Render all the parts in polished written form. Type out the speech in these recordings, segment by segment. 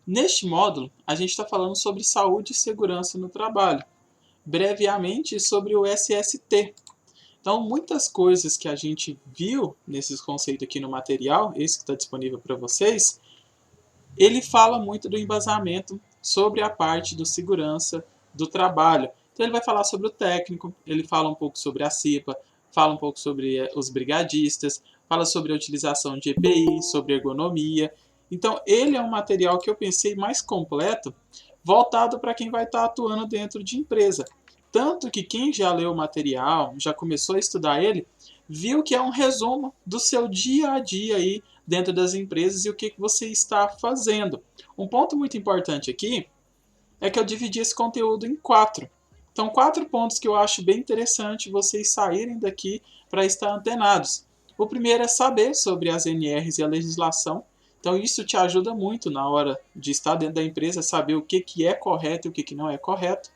Neste módulo, a gente está falando sobre saúde e segurança no trabalho, brevemente sobre o SST. Então, muitas coisas que a gente viu nesses conceitos aqui no material, esse que está disponível para vocês, ele fala muito do embasamento sobre a parte do segurança do trabalho. Então, ele vai falar sobre o técnico, ele fala um pouco sobre a CIPA, fala um pouco sobre os brigadistas, fala sobre a utilização de EPI, sobre ergonomia. Então, ele é um material que eu pensei mais completo, voltado para quem vai estar atuando dentro de empresa. Tanto que quem já leu o material, já começou a estudar ele, viu que é um resumo do seu dia a dia aí dentro das empresas e o que você está fazendo. Um ponto muito importante aqui é que eu dividi esse conteúdo em quatro. Então, quatro pontos que eu acho bem interessante vocês saírem daqui para estar antenados. O primeiro é saber sobre as NRs e a legislação. Então, isso te ajuda muito na hora de estar dentro da empresa, saber o que é correto e o que não é correto.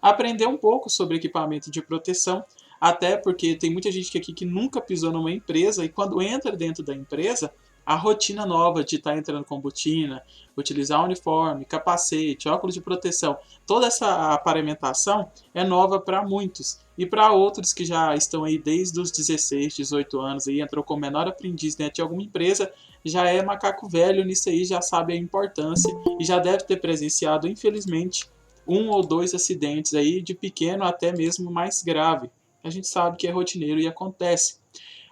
Aprender um pouco sobre equipamento de proteção, até porque tem muita gente aqui que nunca pisou numa empresa e quando entra dentro da empresa, a rotina nova de estar entrando com botina, utilizar uniforme, capacete, óculos de proteção, toda essa aparamentação é nova para muitos. E para outros que já estão aí desde os 16, 18 anos e entrou como menor aprendiz dentro de alguma empresa, já é macaco velho nisso aí, já sabe a importância e já deve ter presenciado, infelizmente, um ou dois acidentes aí, de pequeno até mesmo mais grave. A gente sabe que é rotineiro e acontece.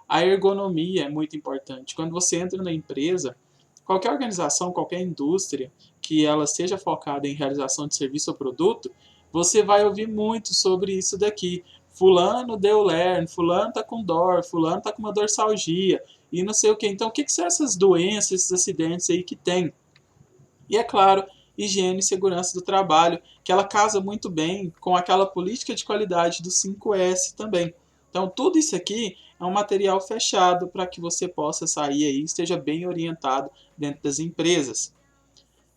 A ergonomia é muito importante. Quando você entra na empresa, qualquer organização, qualquer indústria que ela seja focada em realização de serviço ou produto, você vai ouvir muito sobre isso daqui. Fulano deu lerno, fulano tá com dor, fulano tá com uma dorsalgia e não sei o que. Então, o que são essas doenças, esses acidentes aí que tem? E é claro, higiene e segurança do trabalho, que ela casa muito bem com aquela política de qualidade do 5S também. Então, tudo isso aqui é um material fechado para que você possa sair aí e esteja bem orientado dentro das empresas.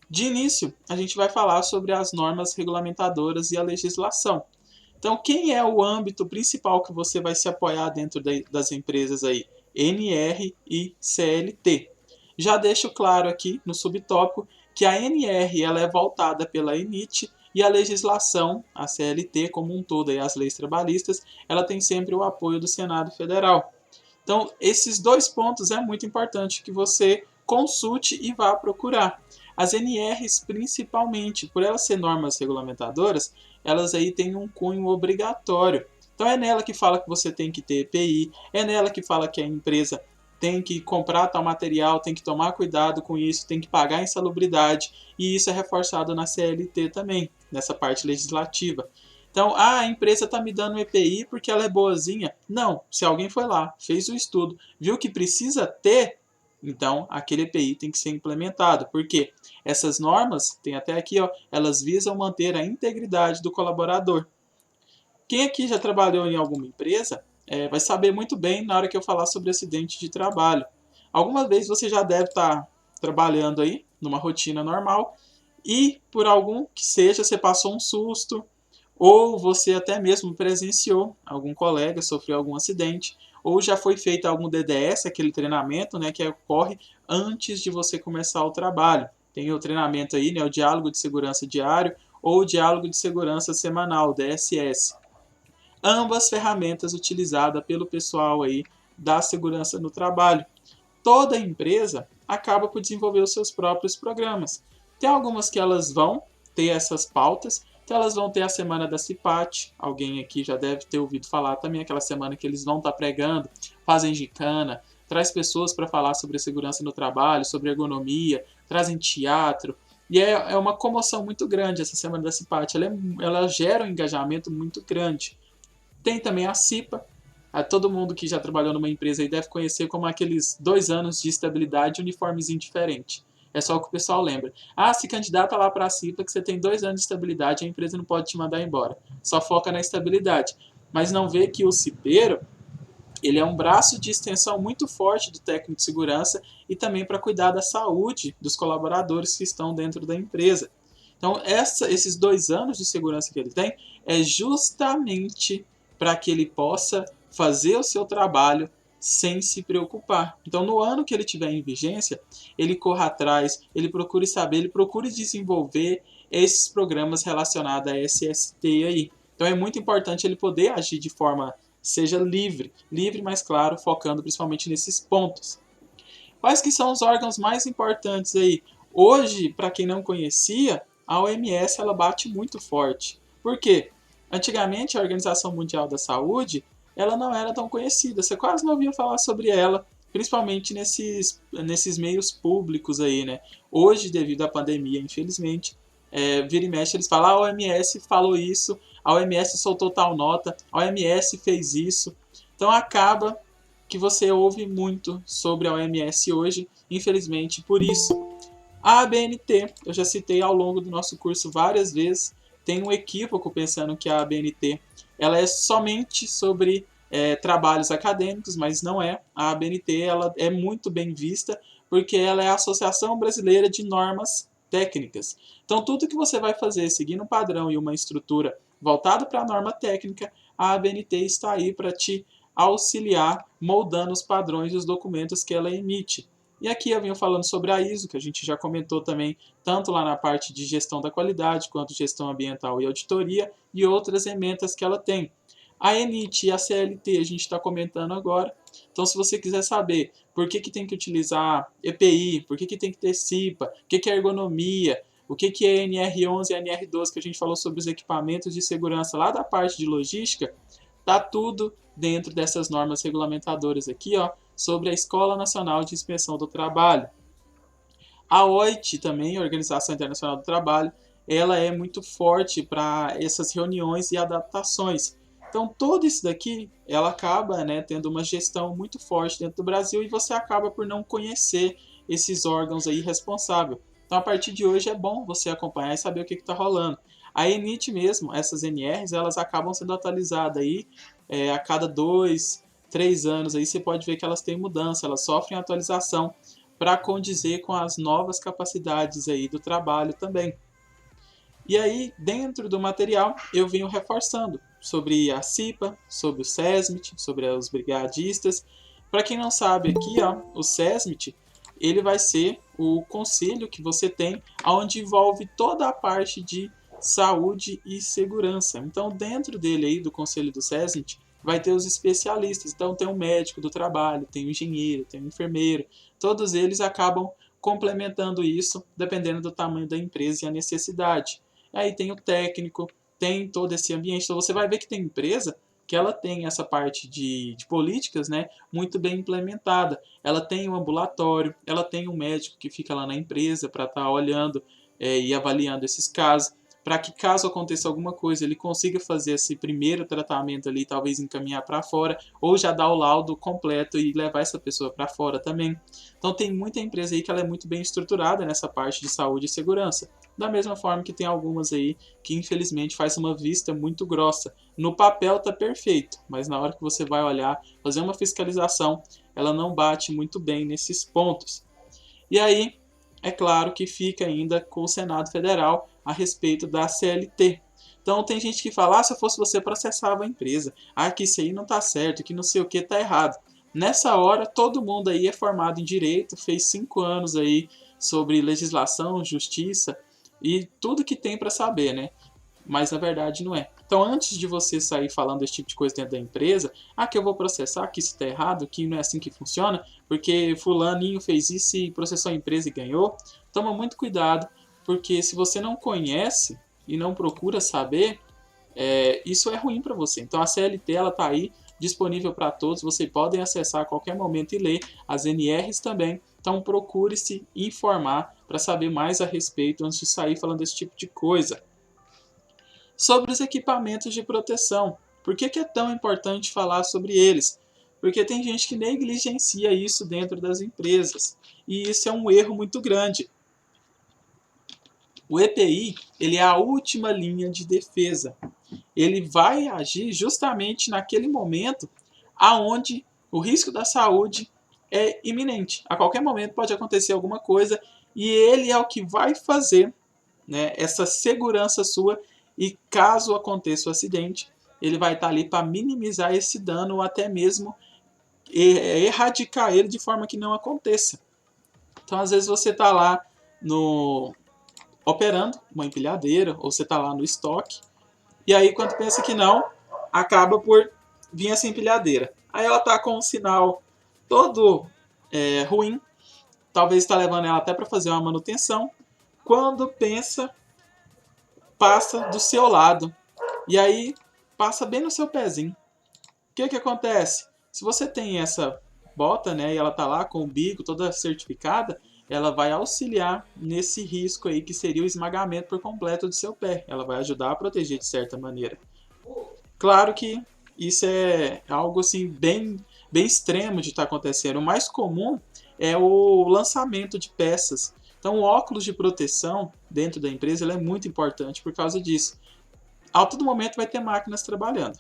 De início, a gente vai falar sobre as normas regulamentadoras e a legislação. Então, quem é o âmbito principal que você vai se apoiar dentro das empresas aí? NR e CLT. Já deixo claro aqui no subtópico que a NR ela é voltada pela ENIT e a legislação, a CLT como um todo e as leis trabalhistas, ela tem sempre o apoio do Senado Federal. Então, esses dois pontos é muito importante que você consulte e vá procurar. As NRs, principalmente, por elas ser normas regulamentadoras, elas aí têm um cunho obrigatório. Então, é nela que fala que você tem que ter EPI, é nela que fala que a empresa tem que comprar tal material, tem que tomar cuidado com isso, tem que pagar insalubridade, e isso é reforçado na CLT também, nessa parte legislativa. Então, a empresa está me dando um EPI porque ela é boazinha. Não, se alguém foi lá, fez o estudo, viu que precisa ter, então aquele EPI tem que ser implementado. Porque essas normas, tem até aqui, ó, elas visam manter a integridade do colaborador. Quem aqui já trabalhou em alguma empresa vai saber muito bem na hora que eu falar sobre acidente de trabalho. Alguma vez você já deve estar trabalhando aí numa rotina normal e por algum que seja você passou um susto ou você até mesmo presenciou algum colega sofreu algum acidente ou já foi feito algum DDS, aquele treinamento, né, que ocorre antes de você começar o trabalho. Tem o treinamento aí, né, o diálogo de segurança diário ou o diálogo de segurança semanal, DSS. Ambas ferramentas utilizadas pelo pessoal aí da segurança no trabalho. Toda empresa acaba por desenvolver os seus próprios programas. Tem algumas que elas vão ter essas pautas, então elas vão ter a semana da CIPAT, alguém aqui já deve ter ouvido falar também, aquela semana que eles vão estar pregando, fazem gincana, traz pessoas para falar sobre segurança no trabalho, sobre ergonomia, trazem teatro, e é uma comoção muito grande essa semana da CIPAT, ela gera um engajamento muito grande. Tem também a CIPA. Todo mundo que já trabalhou numa empresa aí deve conhecer como aqueles 2 anos de estabilidade e uniformezinho diferente. É só o que o pessoal lembra. Ah, se candidata lá para a CIPA que você tem 2 anos de estabilidade, a empresa não pode te mandar embora. Só foca na estabilidade. Mas não vê que o cipeiro, ele é um braço de extensão muito forte do técnico de segurança e também para cuidar da saúde dos colaboradores que estão dentro da empresa. Então, esses 2 anos de segurança que ele tem é justamente para que ele possa fazer o seu trabalho sem se preocupar. Então, no ano que ele tiver em vigência, ele corra atrás, ele procure saber, ele procure desenvolver esses programas relacionados a SST aí. Então, é muito importante ele poder agir de forma, seja livre, mas claro, focando principalmente nesses pontos. Quais que são os órgãos mais importantes aí? Hoje, para quem não conhecia, a OMS ela bate muito forte. Por quê? Antigamente, a Organização Mundial da Saúde ela não era tão conhecida. Você quase não ouvia falar sobre ela, principalmente nesses meios públicos aí, né? Hoje, devido à pandemia, infelizmente, vira e mexe, eles falam, a OMS falou isso, a OMS soltou tal nota, a OMS fez isso. Então acaba que você ouve muito sobre a OMS hoje, infelizmente por isso. A ABNT, eu já citei ao longo do nosso curso várias vezes, tem um equívoco pensando que a ABNT ela é somente sobre trabalhos acadêmicos, mas não é. A ABNT ela é muito bem vista porque ela é a Associação Brasileira de Normas Técnicas. Então, tudo que você vai fazer seguindo um padrão e uma estrutura voltada para a norma técnica, a ABNT está aí para te auxiliar moldando os padrões e os documentos que ela emite. E aqui eu venho falando sobre a ISO, que a gente já comentou também, tanto lá na parte de gestão da qualidade, quanto gestão ambiental e auditoria, e outras emendas que ela tem. A ENIT e a CLT a gente está comentando agora. Então, se você quiser saber por que tem que utilizar EPI, por que tem que ter CIPA, o que é ergonomia, o que é NR11 e NR12, que a gente falou sobre os equipamentos de segurança lá da parte de logística, tá tudo dentro dessas normas regulamentadoras aqui, ó, sobre a Escola Nacional de Inspeção do Trabalho. A OIT também, a Organização Internacional do Trabalho, ela é muito forte para essas reuniões e adaptações. Então, tudo isso daqui, ela acaba tendo uma gestão muito forte dentro do Brasil e você acaba por não conhecer esses órgãos aí responsáveis. Então, a partir de hoje é bom você acompanhar e saber o que está rolando. A ENIT mesmo, essas NRs, elas acabam sendo atualizadas aí a cada 2, 3 anos. Aí você pode ver que elas têm mudança, elas sofrem atualização para condizer com as novas capacidades aí do trabalho também. E aí, dentro do material, eu venho reforçando sobre a CIPA, sobre o SESMIT, sobre os brigadistas. Para quem não sabe aqui, ó, o SESMIT, ele vai ser o conselho que você tem, onde envolve toda a parte de saúde e segurança. Então, dentro dele aí, do conselho do SESMIT, vai ter os especialistas. Então, tem um médico do trabalho, tem um engenheiro, tem um enfermeiro. Todos eles acabam complementando isso, dependendo do tamanho da empresa e a necessidade. Aí tem o técnico, tem todo esse ambiente. Então você vai ver que tem empresa que ela tem essa parte de políticas muito bem implementada. Ela tem um ambulatório, ela tem um médico que fica lá na empresa para estar olhando e avaliando esses casos, para que caso aconteça alguma coisa, ele consiga fazer esse primeiro tratamento ali, talvez encaminhar para fora, ou já dar o laudo completo e levar essa pessoa para fora também. Então tem muita empresa aí que ela é muito bem estruturada nessa parte de saúde e segurança. Da mesma forma que tem algumas aí que infelizmente faz uma vista muito grossa. No papel tá perfeito, mas na hora que você vai olhar, fazer uma fiscalização, ela não bate muito bem nesses pontos. E aí, é claro que fica ainda com o Senado Federal a respeito da CLT. Então tem gente que fala, se eu fosse você processava a empresa, que isso aí não tá certo, que não sei o que tá errado. Nessa hora, todo mundo aí é formado em direito, fez 5 anos aí sobre legislação, justiça e tudo que tem para saber, né? Mas na verdade não é. Então antes de você sair falando esse tipo de coisa dentro da empresa, que eu vou processar, que isso está errado, que não é assim que funciona, porque fulaninho fez isso e processou a empresa e ganhou, toma muito cuidado, porque se você não conhece e não procura saber, isso é ruim para você. Então a CLT ela está aí disponível para todos, vocês podem acessar a qualquer momento e ler, as NRs também, então procure se informar para saber mais a respeito antes de sair falando desse tipo de coisa. Sobre os equipamentos de proteção. Por que é tão importante falar sobre eles? Porque tem gente que negligencia isso dentro das empresas. E isso é um erro muito grande. O EPI ele é a última linha de defesa. Ele vai agir justamente naquele momento aonde o risco da saúde é iminente. A qualquer momento pode acontecer alguma coisa e ele é o que vai fazer essa segurança sua e caso aconteça o acidente, ele vai estar ali para minimizar esse dano ou até mesmo erradicar ele de forma que não aconteça. Então, às vezes, você está lá operando uma empilhadeira, ou você está lá no estoque, e aí, quando pensa que não, acaba por vir essa empilhadeira. Aí ela está com um sinal todo ruim, talvez está levando ela até para fazer uma manutenção. Quando pensa, passa do seu lado, e aí passa bem no seu pezinho. O que acontece? Se você tem essa bota, né, e ela tá lá com o bico toda certificada, ela vai auxiliar nesse risco aí que seria o esmagamento por completo do seu pé. Ela vai ajudar a proteger de certa maneira. Claro que isso é algo assim bem extremo de estar acontecendo. O mais comum é o lançamento de peças. Então, o óculos de proteção dentro da empresa ele é muito importante por causa disso. A todo momento vai ter máquinas trabalhando.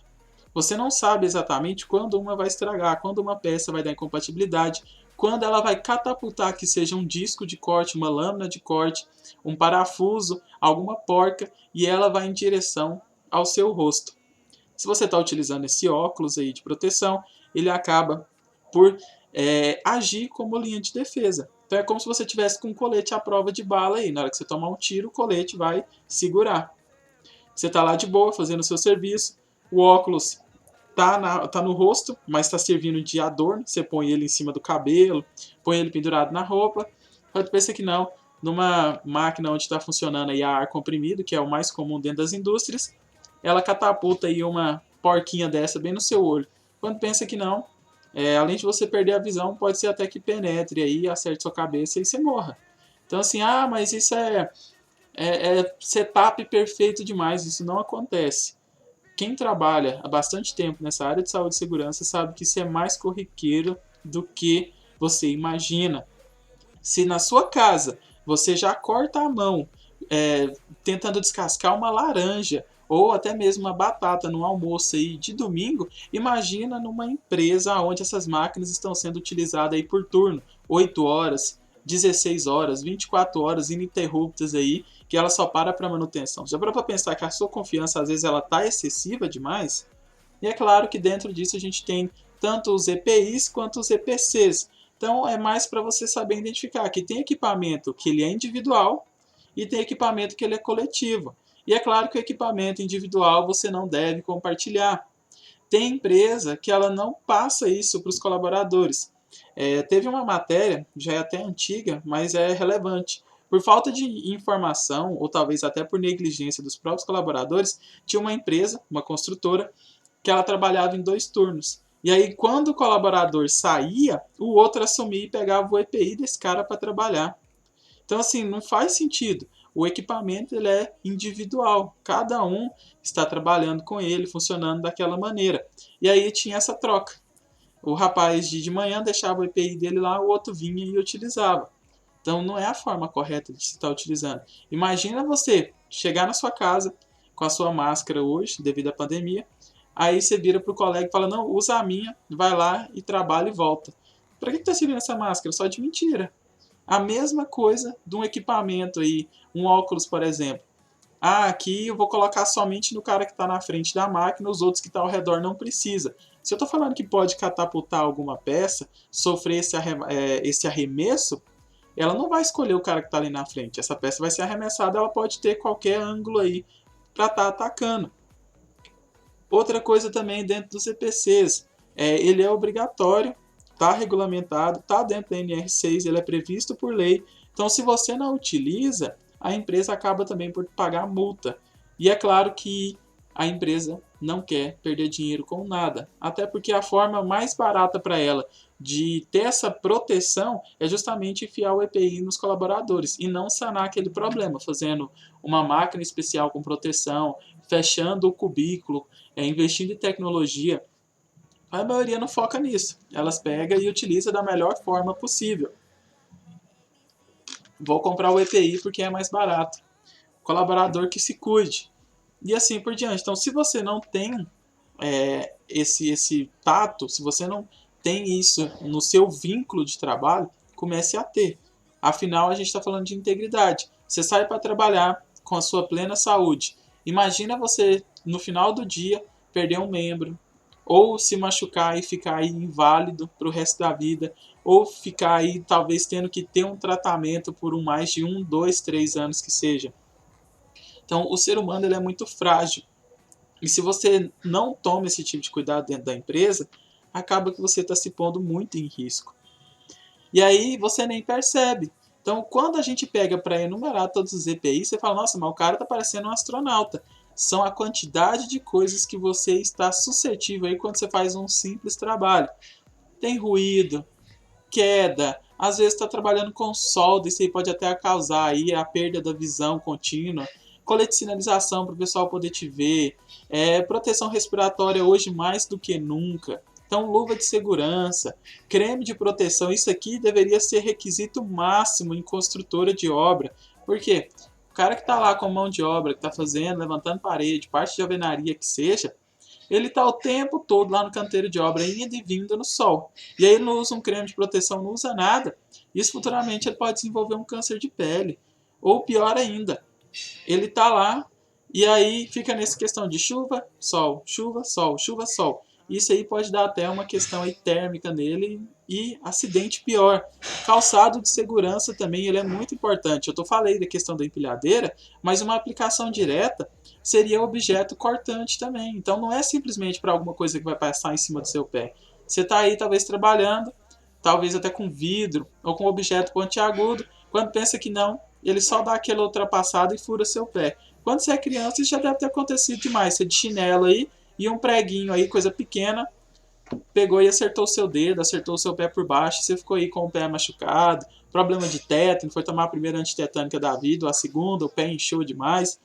Você não sabe exatamente quando uma vai estragar, quando uma peça vai dar incompatibilidade, quando ela vai catapultar que seja um disco de corte, uma lâmina de corte, um parafuso, alguma porca, e ela vai em direção ao seu rosto. Se você está utilizando esse óculos aí de proteção, ele acaba por agir como linha de defesa. Então é como se você tivesse com um colete à prova de bala aí. Na hora que você tomar um tiro, o colete vai segurar. Você está lá de boa, fazendo o seu serviço, o óculos tá no rosto, mas está servindo de adorno. Você põe ele em cima do cabelo, põe ele pendurado na roupa. Pode pensar que não, numa máquina onde está funcionando aí a ar comprimido, que é o mais comum dentro das indústrias, ela catapulta aí uma porquinha dessa bem no seu olho. Quando pensa que não, além de você perder a visão, pode ser até que penetre aí, acerte sua cabeça e você morra. Então assim, mas isso é setup perfeito demais, isso não acontece. Quem trabalha há bastante tempo nessa área de saúde e segurança sabe que isso é mais corriqueiro do que você imagina. Se na sua casa você já corta a mão tentando descascar uma laranja ou até mesmo uma batata no almoço aí de domingo, imagina numa empresa onde essas máquinas estão sendo utilizadas aí por turno, 8 horas, 16 horas, 24 horas ininterruptas aí, que ela só para manutenção. Já parou para pensar que a sua confiança às vezes ela tá excessiva demais? E é claro que dentro disso a gente tem tanto os EPIs quanto os EPCs. Então é mais para você saber identificar que tem equipamento que ele é individual e tem equipamento que ele é coletivo. E é claro que o equipamento individual você não deve compartilhar. Tem empresa que ela não passa isso para os colaboradores. Teve uma matéria, já é até antiga, mas é relevante. Por falta de informação, ou talvez até por negligência dos próprios colaboradores, tinha uma empresa, uma construtora, que ela trabalhava em 2 turnos. E aí, quando o colaborador saía, o outro assumia e pegava o EPI desse cara para trabalhar. Então, assim, não faz sentido. O equipamento ele é individual. Cada um está trabalhando com ele, funcionando daquela maneira. E aí tinha essa troca. O rapaz de manhã deixava o EPI dele lá, o outro vinha e utilizava. Então, não é a forma correta de se estar utilizando. Imagina você chegar na sua casa com a sua máscara hoje, devido à pandemia, aí você vira para o colega e fala, não, usa a minha, vai lá e trabalha e volta. Para que está servindo essa máscara? Só de mentira. A mesma coisa de um equipamento aí, um óculos, por exemplo. Aqui eu vou colocar somente no cara que está na frente da máquina, os outros que estão ao redor não precisa. Se eu estou falando que pode catapultar alguma peça, sofrer esse arremesso, ela não vai escolher o cara que está ali na frente. Essa peça vai ser arremessada, ela pode ter qualquer ângulo aí para estar atacando. Outra coisa também dentro dos EPCs, ele é obrigatório, está regulamentado, está dentro da NR6, ele é previsto por lei. Então, se você não utiliza, a empresa acaba também por pagar multa. E é claro que a empresa não quer perder dinheiro com nada, até porque a forma mais barata para ela de ter essa proteção é justamente enfiar o EPI nos colaboradores e não sanar aquele problema, fazendo uma máquina especial com proteção, fechando o cubículo, investindo em tecnologia. A maioria não foca nisso. Elas pegam e utilizam da melhor forma possível. Vou comprar o EPI porque é mais barato. Colaborador que se cuide. E assim por diante. Então, se você não tem esse tato, se você não tem isso no seu vínculo de trabalho, comece a ter. Afinal, a gente está falando de integridade. Você sai para trabalhar com a sua plena saúde. Imagina você, no final do dia, perder um membro, ou se machucar e ficar aí inválido para o resto da vida, ou ficar aí talvez tendo que ter um tratamento por mais de 1, 2, 3 anos que seja. Então, o ser humano ele é muito frágil. E se você não toma esse tipo de cuidado dentro da empresa, acaba que você está se pondo muito em risco. E aí você nem percebe. Então, quando a gente pega para enumerar todos os EPIs, você fala, nossa, mas o cara está parecendo um astronauta. São a quantidade de coisas que você está suscetível aí quando você faz um simples trabalho. Tem ruído, queda, às vezes está trabalhando com solda, isso aí pode até causar aí a perda da visão contínua. Colete de sinalização para o pessoal poder te ver. Proteção respiratória hoje mais do que nunca. Então, luva de segurança, creme de proteção, isso aqui deveria ser requisito máximo em construtora de obra. Por quê? O cara que está lá com mão de obra, que está fazendo, levantando parede, parte de alvenaria que seja, ele está o tempo todo lá no canteiro de obra, indo e vindo no sol. E aí ele não usa um creme de proteção, não usa nada. Isso futuramente ele pode desenvolver um câncer de pele. Ou pior ainda, ele está lá e aí fica nessa questão de chuva, sol, chuva, sol, chuva, sol. Isso aí pode dar até uma questão aí térmica nele e acidente pior. Calçado de segurança também ele é muito importante. Eu falei da questão da empilhadeira, mas uma aplicação direta seria objeto cortante também. Então não é simplesmente para alguma coisa que vai passar em cima do seu pé. Você está aí talvez trabalhando, talvez até com vidro ou com objeto pontiagudo, quando pensa que não, ele só dá aquela ultrapassada e fura seu pé. Quando você é criança, isso já deve ter acontecido demais. Você de chinelo aí e um preguinho aí, coisa pequena, pegou e acertou o seu dedo, acertou o seu pé por baixo, você ficou aí com o pé machucado, problema de tétano, foi tomar a primeira antitetânica da vida, ou a segunda, o pé inchou demais.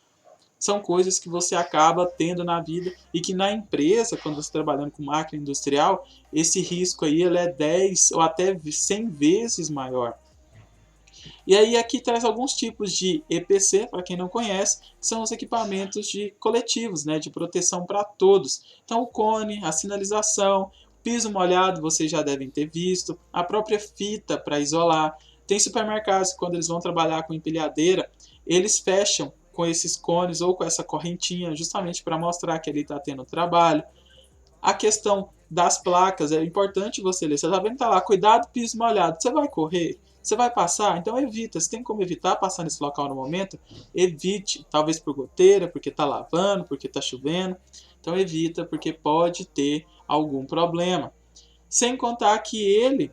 São coisas que você acaba tendo na vida e que na empresa, quando você está trabalhando com máquina industrial, esse risco aí ele é 10 ou até 100 vezes maior. E aí aqui traz alguns tipos de EPC, para quem não conhece, que são os equipamentos de coletivos, né, de proteção para todos. Então o cone, a sinalização, piso molhado, vocês já devem ter visto, a própria fita para isolar. Tem supermercados que quando eles vão trabalhar com empilhadeira, eles fecham com esses cones ou com essa correntinha, justamente para mostrar que ele está tendo trabalho. A questão das placas, é importante você ler. Você está vendo que está lá, cuidado, piso molhado. Você vai correr? Você vai passar? Então evita. Se tem como evitar passar nesse local no momento, evite. Talvez por goteira, porque está lavando, porque está chovendo. Então evita, porque pode ter algum problema. Sem contar que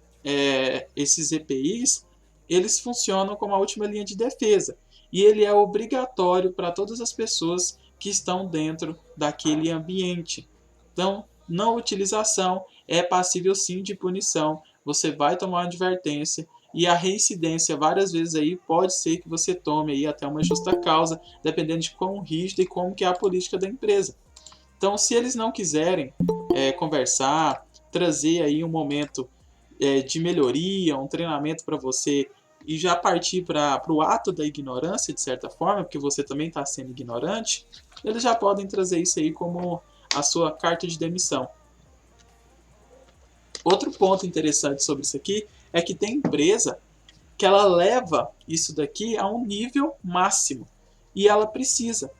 esses EPIs, eles funcionam como a última linha de defesa. E ele é obrigatório para todas as pessoas que estão dentro daquele ambiente. Então, não utilização é passível sim de punição. Você vai tomar uma advertência e a reincidência várias vezes aí pode ser que você tome aí até uma justa causa, dependendo de quão rígida e como que é a política da empresa. Então, se eles não quiserem conversar, trazer aí um momento de melhoria, um treinamento para você e já partir para o ato da ignorância, de certa forma, porque você também está sendo ignorante, eles já podem trazer isso aí como a sua carta de demissão. Outro ponto interessante sobre isso aqui é que tem empresa que ela leva isso daqui a um nível máximo e ela precisa.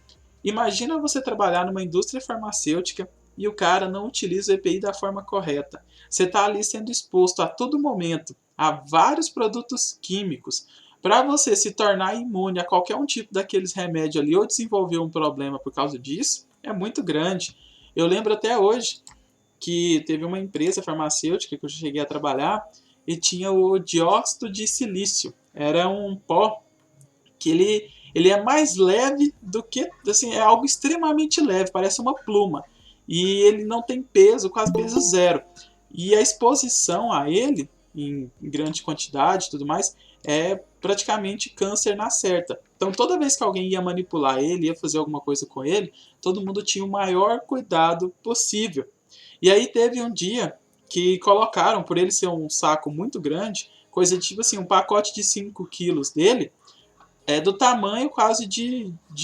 Imagina você trabalhar numa indústria farmacêutica e o cara não utiliza o EPI da forma correta. Você está ali sendo exposto a todo momento a vários produtos químicos. Para você se tornar imune a qualquer um tipo daqueles remédios ali ou desenvolver um problema por causa disso, é muito grande. Eu lembro até hoje que teve uma empresa farmacêutica que eu cheguei a trabalhar e tinha o dióxido de silício. Era um pó que ele é mais leve do que, assim, é algo extremamente leve, parece uma pluma. E ele não tem peso, quase peso zero. E a exposição a ele, em grande quantidade e tudo mais, é praticamente câncer na certa. Então toda vez que alguém ia manipular ele, ia fazer alguma coisa com ele, todo mundo tinha o maior cuidado possível. E aí teve um dia que colocaram, por ele ser um saco muito grande, coisa tipo assim, um pacote de 5 quilos dele, é do tamanho quase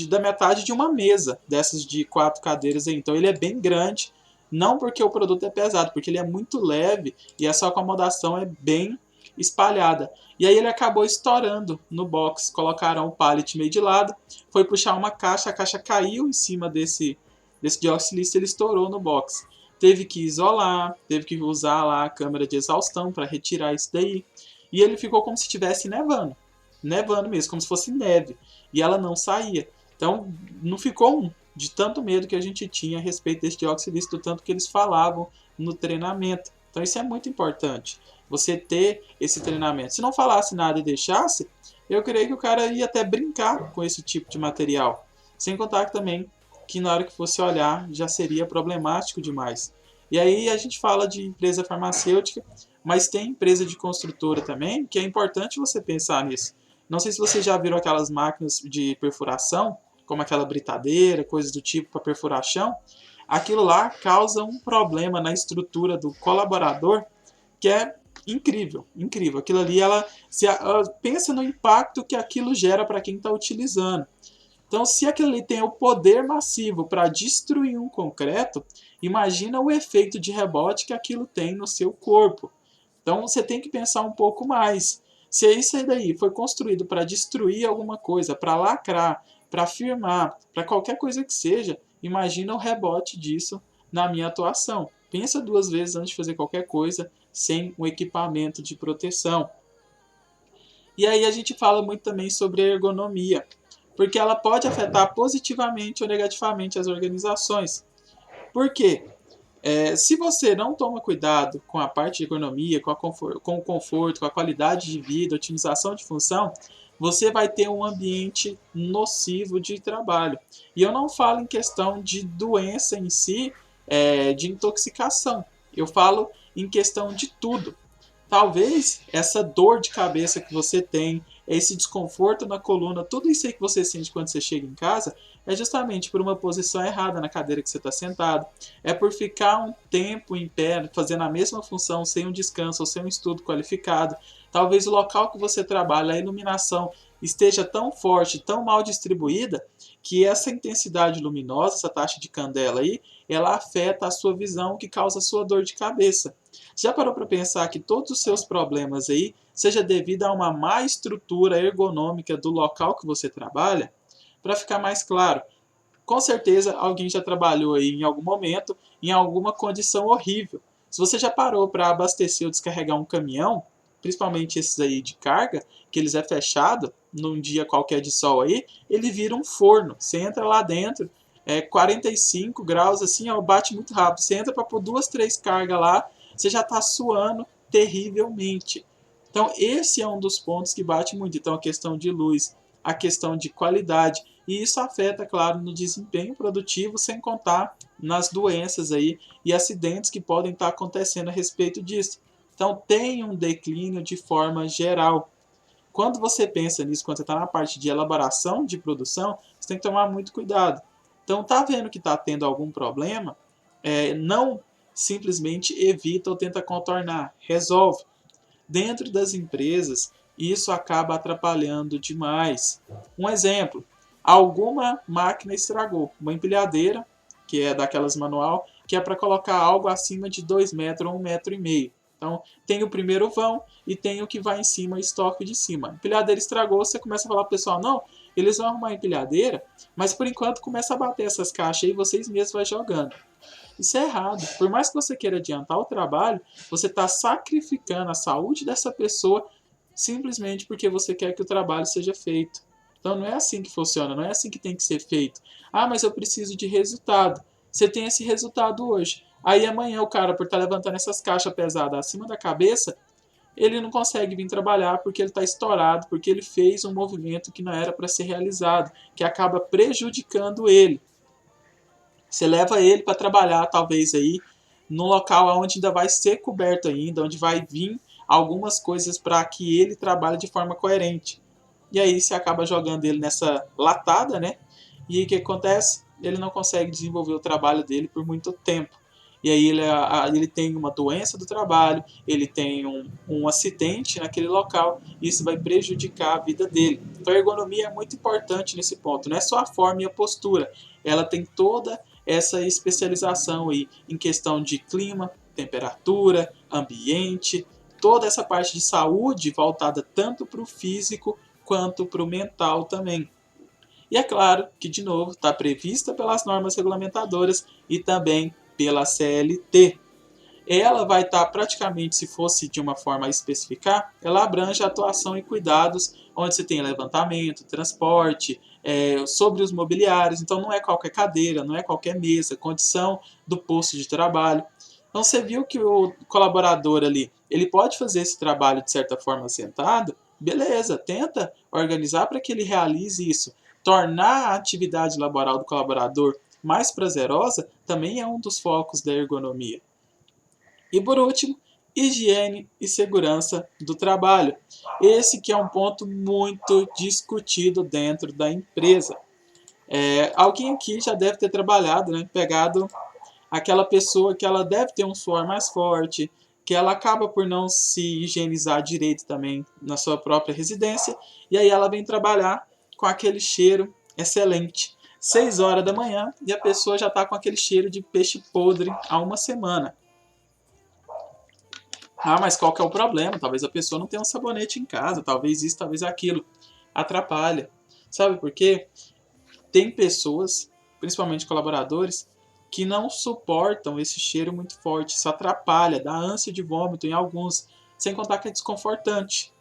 da metade de uma mesa, dessas de 4 cadeiras aí. Então ele é bem grande, não porque o produto é pesado, porque ele é muito leve e a sua acomodação é bem espalhada. E aí ele acabou estourando no box, colocaram o pallet meio de lado, foi puxar uma caixa, a caixa caiu em cima desse dióxido de silício e ele estourou no box. teve que isolar, teve que usar lá a câmera de exaustão para retirar isso daí. E ele ficou como se estivesse nevando. Nevando mesmo, como se fosse neve. E ela não saía. Então, não ficou de tanto medo que a gente tinha a respeito desse dióxido de líquido, tanto que eles falavam no treinamento. Então, isso é muito importante. Você ter esse treinamento. Se não falasse nada e deixasse, eu creio que o cara ia até brincar com esse tipo de material. Sem contar que também que na hora que fosse olhar já seria problemático demais. E aí a gente fala de empresa farmacêutica, mas tem empresa de construtora também, que é importante você pensar nisso. Não sei se vocês já viram aquelas máquinas de perfuração, como aquela britadeira, coisas do tipo para perfurar chão. Aquilo lá causa um problema na estrutura do colaborador que é incrível, incrível. Aquilo ali, ela pensa no impacto que aquilo gera para quem está utilizando. Então, se aquilo ali tem o poder massivo para destruir um concreto, imagina o efeito de rebote que aquilo tem no seu corpo. Então, você tem que pensar um pouco mais. Se isso aí daí foi construído para destruir alguma coisa, para lacrar, para firmar, para qualquer coisa que seja, imagina o rebote disso na minha atuação. Pensa duas vezes antes de fazer qualquer coisa sem um equipamento de proteção. E aí a gente fala muito também sobre a ergonomia, porque ela pode afetar positivamente ou negativamente as organizações. Por quê? Se você não toma cuidado com a parte de ergonomia, com o conforto, com a qualidade de vida, otimização de função, você vai ter um ambiente nocivo de trabalho. E eu não falo em questão de doença em si, de intoxicação. Eu falo em questão de tudo. Talvez essa dor de cabeça que você tem, esse desconforto na coluna, tudo isso aí que você sente quando você chega em casa, é justamente por uma posição errada na cadeira que você está sentado. É por ficar um tempo em pé, fazendo a mesma função, sem um descanso ou sem um estudo qualificado. Talvez o local que você trabalha, a iluminação, esteja tão forte, tão mal distribuída, que essa intensidade luminosa, essa taxa de candela aí, ela afeta a sua visão, que causa a sua dor de cabeça. Já parou para pensar que todos os seus problemas aí seja devido a uma má estrutura ergonômica do local que você trabalha? Para ficar mais claro, com certeza alguém já trabalhou aí em algum momento em alguma condição horrível. Se você já parou para abastecer ou descarregar um caminhão, principalmente esses aí de carga, que eles é fechado num dia qualquer de sol aí, ele vira um forno. Você entra lá dentro, 45 graus assim, ó, bate muito rápido. Você entra para pôr 2, 3 cargas lá, você já está suando terrivelmente. Então, esse é um dos pontos que bate muito. Então, a questão de luz, a questão de qualidade, e isso afeta, claro, no desempenho produtivo, sem contar nas doenças aí e acidentes que podem estar acontecendo a respeito disso. Então, tem um declínio de forma geral. Quando você pensa nisso, quando você está na parte de elaboração de produção, você tem que tomar muito cuidado. Então, tá vendo que está tendo algum problema? Não simplesmente evita ou tenta contornar, resolve. Dentro das empresas, isso acaba atrapalhando demais. Um exemplo, alguma máquina estragou, uma empilhadeira, que é daquelas manual, que é para colocar algo acima de 2 metros ou 1,5 m. Então, tem o primeiro vão e tem o que vai em cima, o estoque de cima. A empilhadeira estragou, você começa a falar para o pessoal, não, eles vão arrumar a empilhadeira, mas por enquanto começa a bater essas caixas aí e vocês mesmos vão jogando. Isso é errado. Por mais que você queira adiantar o trabalho, você está sacrificando a saúde dessa pessoa simplesmente porque você quer que o trabalho seja feito. Então não é assim que funciona, não é assim que tem que ser feito. Ah, mas eu preciso de resultado. Você tem esse resultado hoje. Aí amanhã o cara, por estar levantando essas caixas pesadas acima da cabeça, ele não consegue vir trabalhar porque ele está estourado, porque ele fez um movimento que não era para ser realizado, que acaba prejudicando ele. Você leva ele para trabalhar, talvez, aí, num local onde ainda vai ser coberto ainda, onde vai vir algumas coisas para que ele trabalhe de forma coerente. E aí você acaba jogando ele nessa latada, né? E aí o que acontece? Ele não consegue desenvolver o trabalho dele por muito tempo. E aí ele tem uma doença do trabalho, ele tem um acidente naquele local, e isso vai prejudicar a vida dele. Então a ergonomia é muito importante nesse ponto. Não é só a forma e a postura, ela tem toda essa especialização aí em questão de clima, temperatura, ambiente, toda essa parte de saúde voltada tanto para o físico quanto para o mental também. E é claro que, de novo, está prevista pelas normas regulamentadoras e também pela CLT. Ela vai estar praticamente, se fosse de uma forma a especificar, ela abrange a atuação e cuidados, onde você tem levantamento, transporte, sobre os mobiliários. Então não é qualquer cadeira, não é qualquer mesa, condição do posto de trabalho. Então você viu que o colaborador ali, ele pode fazer esse trabalho de certa forma sentado, beleza, tenta organizar para que ele realize isso. Tornar a atividade laboral do colaborador mais prazerosa também é um dos focos da ergonomia. E por último, higiene e segurança do trabalho. Esse que é um ponto muito discutido dentro da empresa. Alguém aqui já deve ter trabalhado, né, pegado aquela pessoa que ela deve ter um suor mais forte, que ela acaba por não se higienizar direito também na sua própria residência, e aí ela vem trabalhar com aquele cheiro excelente. 6 horas da manhã e a pessoa já está com aquele cheiro de peixe podre há uma semana. Ah, mas qual que é o problema? Talvez a pessoa não tenha um sabonete em casa, talvez isso, talvez aquilo. Atrapalha. Sabe por quê? Tem pessoas, principalmente colaboradores, que não suportam esse cheiro muito forte. Isso atrapalha, dá ânsia de vômito em alguns, sem contar que é desconfortante.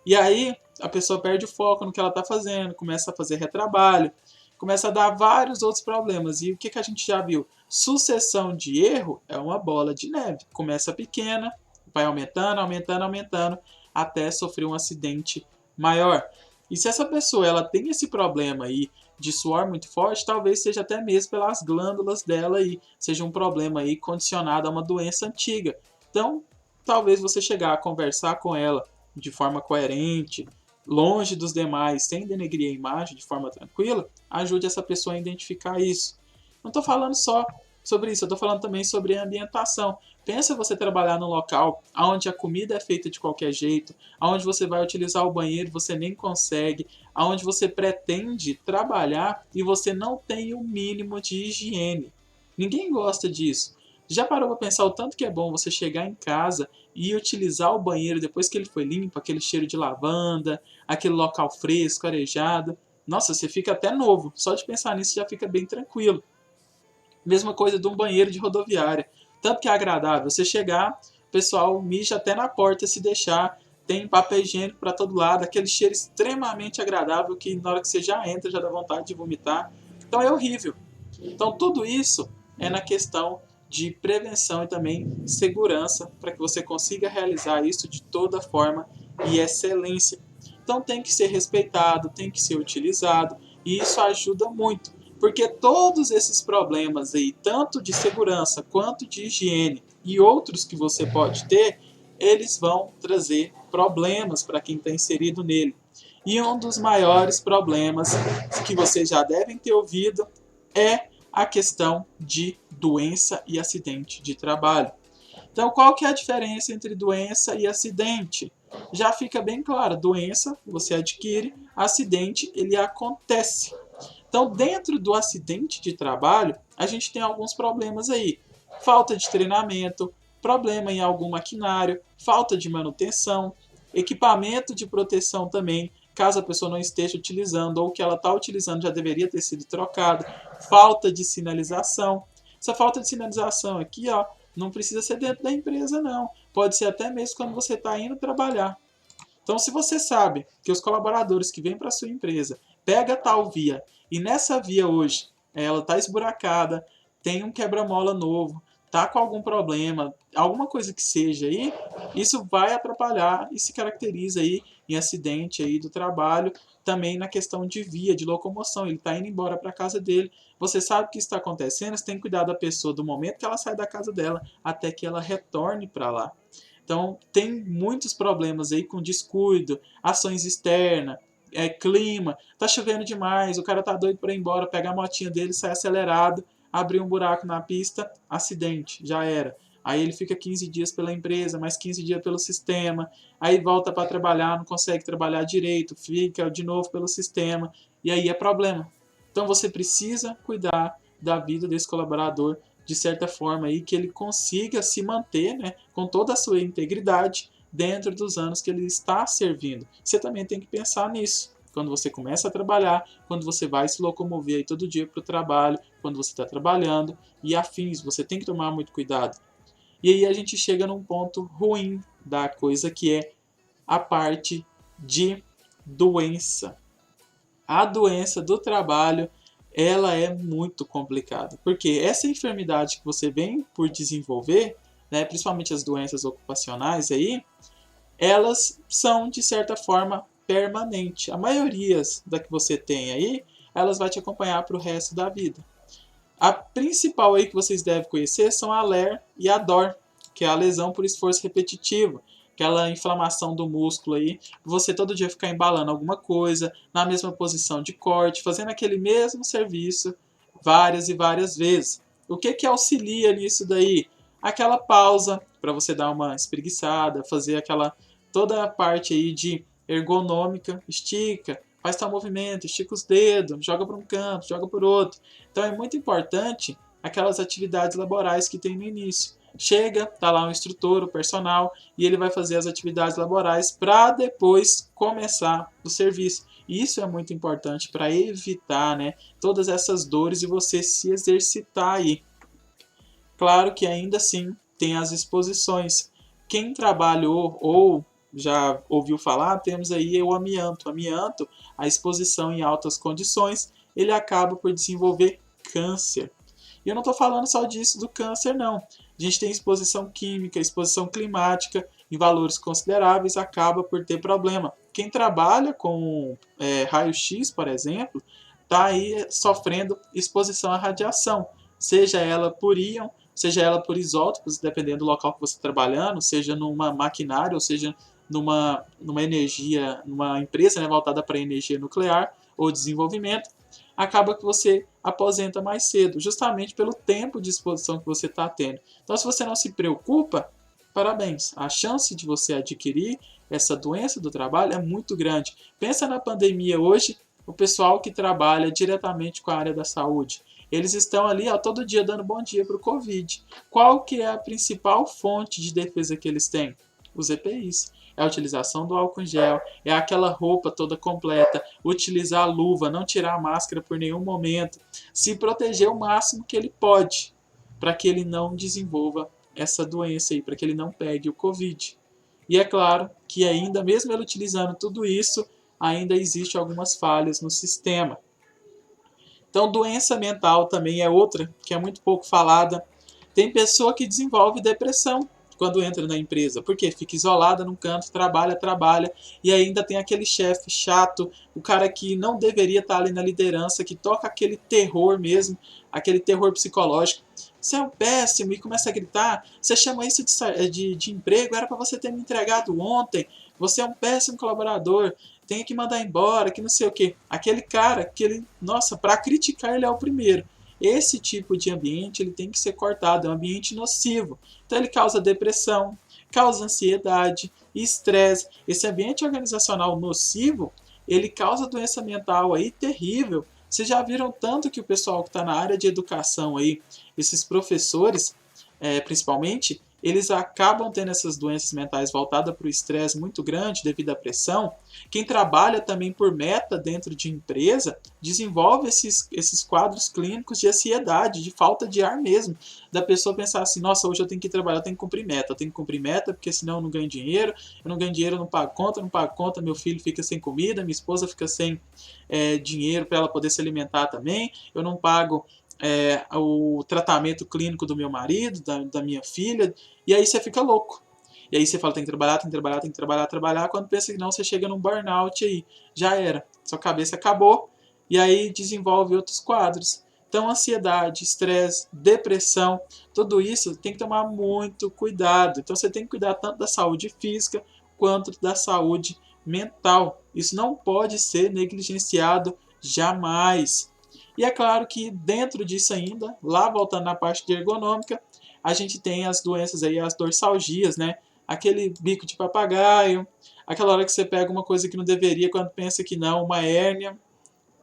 E aí a pessoa perde o foco no que ela está fazendo, começa a fazer retrabalho, começa a dar vários outros problemas. E o que a gente já viu? Sucessão de erro é uma bola de neve. Começa pequena, vai aumentando, aumentando, aumentando, até sofrer um acidente maior. E se essa pessoa ela tem esse problema aí de suor muito forte, talvez seja até mesmo pelas glândulas dela aí, seja um problema aí condicionado a uma doença antiga. Então, talvez você chegar a conversar com ela de forma coerente, longe dos demais, sem denegrir a imagem, de forma tranquila, ajude essa pessoa a identificar isso. Não estou falando só sobre isso, eu estou falando também sobre a ambientação. Pensa você trabalhar num local onde a comida é feita de qualquer jeito, onde você vai utilizar o banheiro e você nem consegue, onde você pretende trabalhar e você não tem o mínimo de higiene. Ninguém gosta disso. Já parou para pensar o tanto que é bom você chegar em casa e utilizar o banheiro depois que ele foi limpo, aquele cheiro de lavanda, aquele local fresco, arejado. Nossa, você fica até novo. Só de pensar nisso já fica bem tranquilo. Mesma coisa de um banheiro de rodoviária. Tanto que é agradável você chegar, o pessoal mija até na porta se deixar, tem papel higiênico para todo lado, aquele cheiro extremamente agradável que na hora que você já entra já dá vontade de vomitar. Então é horrível. Então tudo isso é na questão de prevenção e também segurança para que você consiga realizar isso de toda forma e excelência. Então tem que ser respeitado, tem que ser utilizado e isso ajuda muito. Porque todos esses problemas aí, tanto de segurança quanto de higiene e outros que você pode ter, eles vão trazer problemas para quem está inserido nele. E um dos maiores problemas que vocês já devem ter ouvido é a questão de doença e acidente de trabalho. Então, qual que é a diferença entre doença e acidente? Já fica bem claro, doença você adquire, acidente ele acontece. Então, dentro do acidente de trabalho, a gente tem alguns problemas aí. Falta de treinamento, problema em algum maquinário, falta de manutenção, equipamento de proteção também, caso a pessoa não esteja utilizando ou que ela está utilizando já deveria ter sido trocado, falta de sinalização. Essa falta de sinalização aqui, ó, não precisa ser dentro da empresa, não. Pode ser até mesmo quando você está indo trabalhar. Então, se você sabe que os colaboradores que vêm para a sua empresa pega tal via e nessa via hoje ela está esburacada, tem um quebra-mola novo, está com algum problema, alguma coisa que seja aí, isso vai atrapalhar e se caracteriza aí em acidente aí do trabalho, também na questão de via, de locomoção, ele está indo embora para a casa dele, você sabe o que está acontecendo, você tem que cuidar da pessoa do momento que ela sai da casa dela até que ela retorne para lá. Então, tem muitos problemas aí com descuido, ações externas, clima, tá chovendo demais, o cara tá doido para ir embora, pega a motinha dele, sai acelerado, abrir um buraco na pista, acidente, já era. Aí ele fica 15 dias pela empresa, mais 15 dias pelo sistema, aí volta para trabalhar, não consegue trabalhar direito, fica de novo pelo sistema, e aí é problema. Então você precisa cuidar da vida desse colaborador de certa forma aí que ele consiga se manter, né, com toda a sua integridade dentro dos anos que ele está servindo. Você também tem que pensar nisso. quando você começa a trabalhar, quando você vai se locomover aí todo dia para o trabalho, quando você está trabalhando e afins, você tem que tomar muito cuidado. E aí a gente chega num ponto ruim da coisa, que é a parte de doença. A doença do trabalho, ela é muito complicada, porque essa enfermidade que você vem por desenvolver, né, principalmente as doenças ocupacionais aí, elas são de certa forma permanentes. A maioria da que você tem aí, elas vai te acompanhar para o resto da vida. A principal aí que vocês devem conhecer são a LER e a DOR, que é a lesão por esforço repetitivo, aquela inflamação do músculo aí, você todo dia ficar embalando alguma coisa, na mesma posição de corte, fazendo aquele mesmo serviço várias e várias vezes. O que que auxilia nisso daí? Aquela pausa para você dar uma espreguiçada, fazer aquela toda a parte aí de ergonômica, estica, faz tal movimento, estica os dedos, joga para um canto, joga para o outro. Então é muito importante aquelas atividades laborais que tem no início. Chega, tá lá o instrutor, o personal, e ele vai fazer as atividades laborais para depois começar o serviço. Isso é muito importante para evitar, né, todas essas dores e você se exercitar aí. Claro que ainda assim tem as exposições. Quem trabalhou ou já ouviu falar, temos aí o amianto. O amianto, a exposição em altas condições, ele acaba por desenvolver câncer. E eu não estou falando só disso do câncer, não. A gente tem exposição química, exposição climática, em valores consideráveis, acaba por ter problema. Quem trabalha com raio-x, por exemplo, está aí sofrendo exposição à radiação, seja ela por íon, seja ela por isótopos, dependendo do local que você está trabalhando, seja numa maquinária, ou seja numa energia, numa empresa, né, voltada para energia nuclear ou desenvolvimento, acaba que você aposenta mais cedo, justamente pelo tempo de exposição que você está tendo. Então, se você não se preocupa, parabéns. A chance de você adquirir essa doença do trabalho é muito grande. Pensa na pandemia hoje, o pessoal que trabalha diretamente com a área da saúde. Eles estão ali todo dia dando bom dia para o Covid. Qual que é a principal fonte de defesa que eles têm? Os EPIs. É a utilização do álcool em gel, é aquela roupa toda completa, utilizar a luva, não tirar a máscara por nenhum momento, se proteger o máximo que ele pode, para que ele não desenvolva essa doença aí, para que ele não pegue o Covid. E é claro que ainda, mesmo ele utilizando tudo isso, ainda existe algumas falhas no sistema. Então, doença mental também é outra que é muito pouco falada. Tem pessoa que desenvolve depressão quando entra na empresa, porque fica isolada num canto, trabalha, e ainda tem aquele chefe chato, o cara que não deveria estar ali na liderança, que toca aquele terror mesmo, aquele terror psicológico. Você é um péssimo, e começa a gritar, você chama isso de emprego, era para você ter me entregado ontem, você é um péssimo colaborador, tem que mandar embora, que não sei o que. Aquele cara que ele, nossa, para criticar ele é o primeiro. Esse tipo de ambiente ele tem que ser cortado, é um ambiente nocivo. Então ele causa depressão, causa ansiedade, estresse. Esse ambiente organizacional nocivo, ele causa doença mental aí terrível. Vocês já viram tanto que o pessoal que está na área de educação aí, esses professores, principalmente, eles acabam tendo essas doenças mentais voltadas para o estresse muito grande devido à pressão. Quem trabalha também por meta dentro de empresa desenvolve esses quadros clínicos de ansiedade, de falta de ar mesmo. Da pessoa pensar assim, nossa, hoje eu tenho que trabalhar, eu tenho que cumprir meta, porque senão eu não ganho dinheiro, eu não pago conta, meu filho fica sem comida, minha esposa fica sem dinheiro para ela poder se alimentar também, eu não pago o tratamento clínico do meu marido, da minha filha, e aí você fica louco. E aí você fala, tem que trabalhar, quando pensa que não, você chega num burnout aí, já era, sua cabeça acabou, e aí desenvolve outros quadros. Então, ansiedade, estresse, depressão, tudo isso tem que tomar muito cuidado. Então, você tem que cuidar tanto da saúde física quanto da saúde mental. Isso não pode ser negligenciado jamais. E é claro que dentro disso ainda, lá voltando na parte de ergonômica, a gente tem as doenças aí, as dorsalgias, né? Aquele bico de papagaio, aquela hora que você pega uma coisa que não deveria, quando pensa que não, uma hérnia,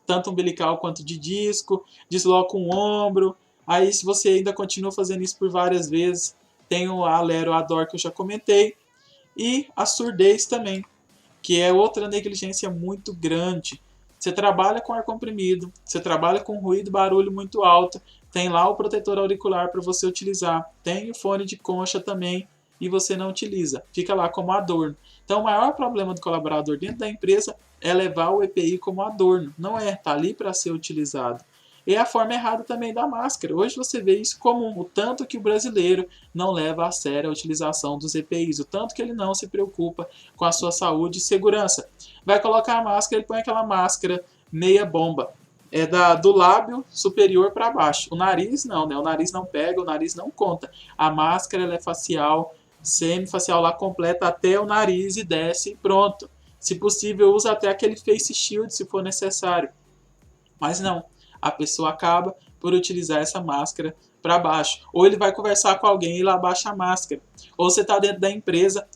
tanto umbilical quanto de disco, desloca um ombro. Aí se você ainda continua fazendo isso por várias vezes, tem o alero, a dor que eu já comentei, e a surdez também, que é outra negligência muito grande. Você trabalha com ar comprimido, você trabalha com ruído e barulho muito alto, tem lá o protetor auricular para você utilizar, tem o fone de concha também e você não utiliza, fica lá como adorno. Então o maior problema do colaborador dentro da empresa é levar o EPI como adorno, não é, está ali para ser utilizado. E a forma errada também da máscara. Hoje você vê isso comum, o tanto que o brasileiro não leva a sério a utilização dos EPIs, o tanto que ele não se preocupa com a sua saúde e segurança. Vai colocar a máscara, ele põe aquela máscara meia bomba. É do lábio superior para baixo. O nariz não, né? O nariz não pega, o nariz não conta. A máscara ela é facial, semifacial lá completa até o nariz e desce e pronto. Se possível, usa até aquele face shield se for necessário. Mas não, a pessoa acaba por utilizar essa máscara para baixo. Ou ele vai conversar com alguém e ele abaixa a máscara. Ou você está dentro da empresa,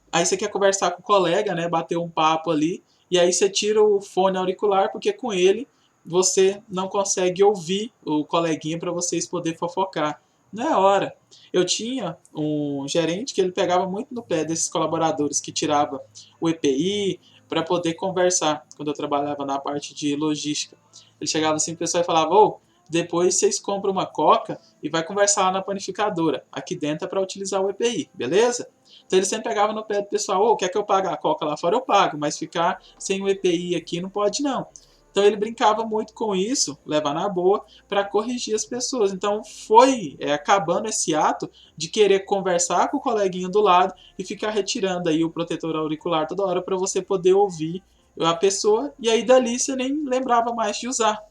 aí você quer conversar com o colega, né, bater um papo ali, e aí você tira o fone auricular, porque com ele você não consegue ouvir o coleguinha para vocês poderem fofocar. Não é hora. Eu tinha um gerente que ele pegava muito no pé desses colaboradores que tirava o EPI para poder conversar, quando eu trabalhava na parte de logística. Ele chegava assim, o pessoal e falava, ô, depois vocês compram uma coca e vai conversar lá na panificadora. Aqui dentro é para utilizar o EPI, beleza? Então ele sempre pegava no pé do pessoal, ô, quer que eu pague a coca lá fora? Eu pago, mas ficar sem o EPI aqui não pode não. Então ele brincava muito com isso, levar na boa, para corrigir as pessoas. Então foi acabando esse ato de querer conversar com o coleguinha do lado e ficar retirando aí o protetor auricular toda hora para você poder ouvir a pessoa, e aí dali você nem lembrava mais de usar.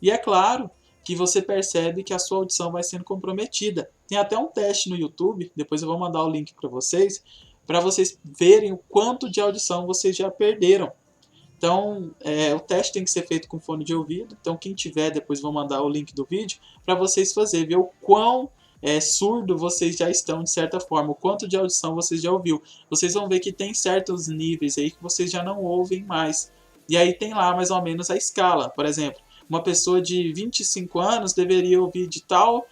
E é claro que você percebe que a sua audição vai sendo comprometida. Tem até um teste no YouTube, depois eu vou mandar o link para vocês verem o quanto de audição vocês já perderam. Então, o teste tem que ser feito com fone de ouvido. Então, quem tiver, depois vou mandar o link do vídeo para vocês fazerem, ver o quão surdo vocês já estão, de certa forma, o quanto de audição vocês já ouviu. Vocês vão ver que tem certos níveis aí que vocês já não ouvem mais. E aí tem lá mais ou menos a escala. Por exemplo, uma pessoa de 25 anos deveria ouvir de tal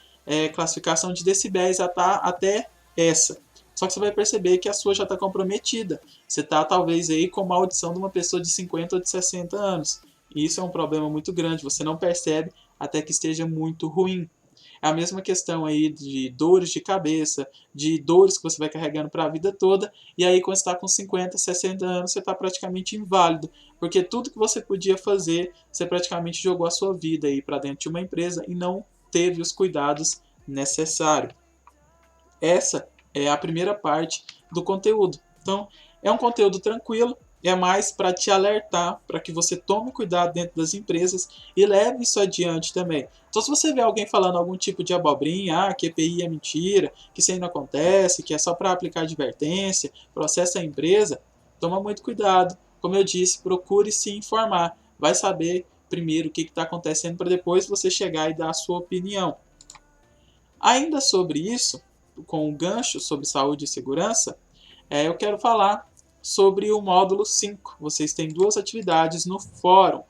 classificação de decibéis até essa. Só que você vai perceber que a sua já está comprometida. Você está talvez aí com uma audição de uma pessoa de 50 ou de 60 anos. E isso é um problema muito grande. Você não percebe até que esteja muito ruim. É a mesma questão aí de dores de cabeça, de dores que você vai carregando para a vida toda. E aí quando você está com 50, 60 anos, você está praticamente inválido. Porque tudo que você podia fazer, você praticamente jogou a sua vida aí para dentro de uma empresa e não teve os cuidados necessários. Essa é a primeira parte do conteúdo. Então, é um conteúdo tranquilo, é mais para te alertar, para que você tome cuidado dentro das empresas e leve isso adiante também. Então, se você vê alguém falando algum tipo de abobrinha, que EPI é mentira, que isso aí não acontece, que é só para aplicar advertência, processa a empresa, toma muito cuidado. Como eu disse, procure se informar. Vai saber primeiro o que está acontecendo para depois você chegar e dar a sua opinião. Ainda sobre isso, com o gancho sobre saúde e segurança, eu quero falar sobre o módulo 5. Vocês têm 2 atividades no fórum.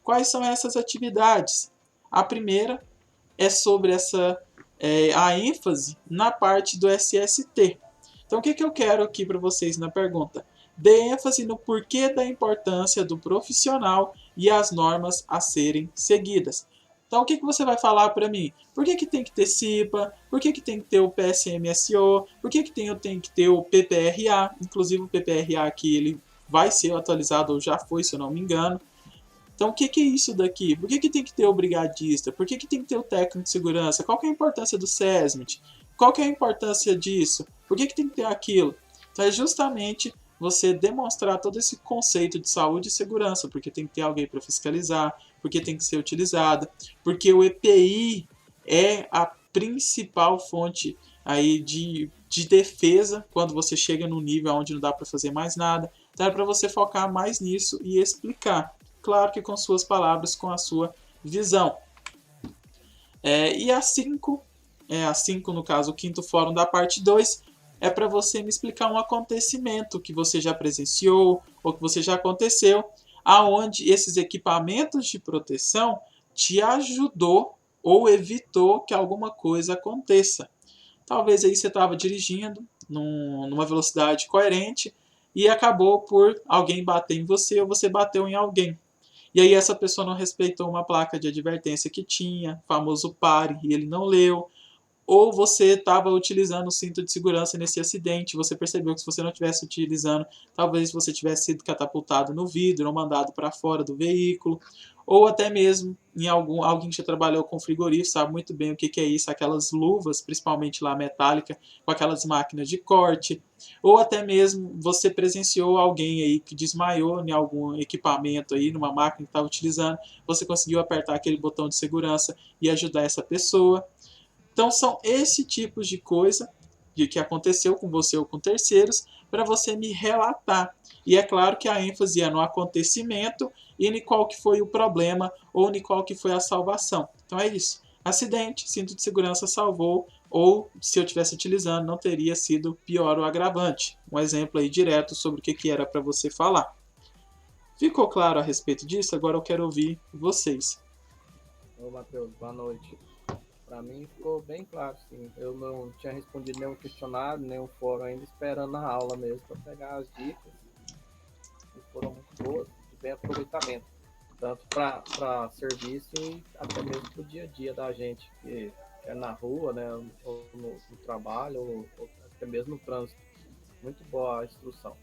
Quais são essas atividades? A primeira é sobre a ênfase na parte do SST. Então, o que eu quero aqui para vocês na pergunta? Dê ênfase no porquê da importância do profissional e as normas a serem seguidas. Então, o que você vai falar para mim? Por que tem que ter CIPA? Por que tem que ter o PSMSO? Por que tem que ter o PPRA? Inclusive, o PPRA aqui ele vai ser atualizado, ou já foi, se eu não me engano. Então, o que é isso daqui? Por que tem que ter o brigadista? Por que tem que ter o técnico de segurança? Qual que é a importância do SESMIT? Qual que é a importância disso? Por que tem que ter aquilo? Então, é justamente você demonstrar todo esse conceito de saúde e segurança, porque tem que ter alguém para fiscalizar, porque tem que ser utilizado, porque o EPI é a principal fonte aí de defesa quando você chega num nível onde não dá para fazer mais nada. Então é para você focar mais nisso e explicar. Claro que com suas palavras, com a sua visão. E a 5, no caso, o quinto fórum da parte 2, é para você me explicar um acontecimento que você já presenciou ou que você já aconteceu, aonde esses equipamentos de proteção te ajudou ou evitou que alguma coisa aconteça. Talvez aí você estava dirigindo numa velocidade coerente e acabou por alguém bater em você ou você bateu em alguém. E aí essa pessoa não respeitou uma placa de advertência que tinha, famoso pare, e ele não leu, ou você estava utilizando o cinto de segurança nesse acidente, você percebeu que se você não estivesse utilizando, talvez você tivesse sido catapultado no vidro ou mandado para fora do veículo, ou até mesmo em alguém que já trabalhou com frigorífico sabe muito bem o que é isso, aquelas luvas, principalmente lá metálica, com aquelas máquinas de corte, ou até mesmo você presenciou alguém aí que desmaiou em algum equipamento aí, numa máquina que estava utilizando, você conseguiu apertar aquele botão de segurança e ajudar essa pessoa. Então são esse tipos de coisa de que aconteceu com você ou com terceiros para você me relatar. E é claro que a ênfase é no acontecimento e em qual que foi o problema ou em qual que foi a salvação. Então é isso. Acidente, cinto de segurança salvou, ou se eu estivesse utilizando não teria sido pior ou agravante. Um exemplo aí direto sobre o que era para você falar. Ficou claro a respeito disso? Agora eu quero ouvir vocês. Ô, Matheus, boa noite. Para mim ficou bem claro, sim. Eu não tinha respondido nenhum questionário, nenhum fórum ainda, esperando a aula mesmo para pegar as dicas. E foram muito boas, de bem aproveitamento. Tanto para serviço e até mesmo para o dia a dia da gente, que é na rua, né, ou no trabalho, ou até mesmo no trânsito. Muito boa a instrução.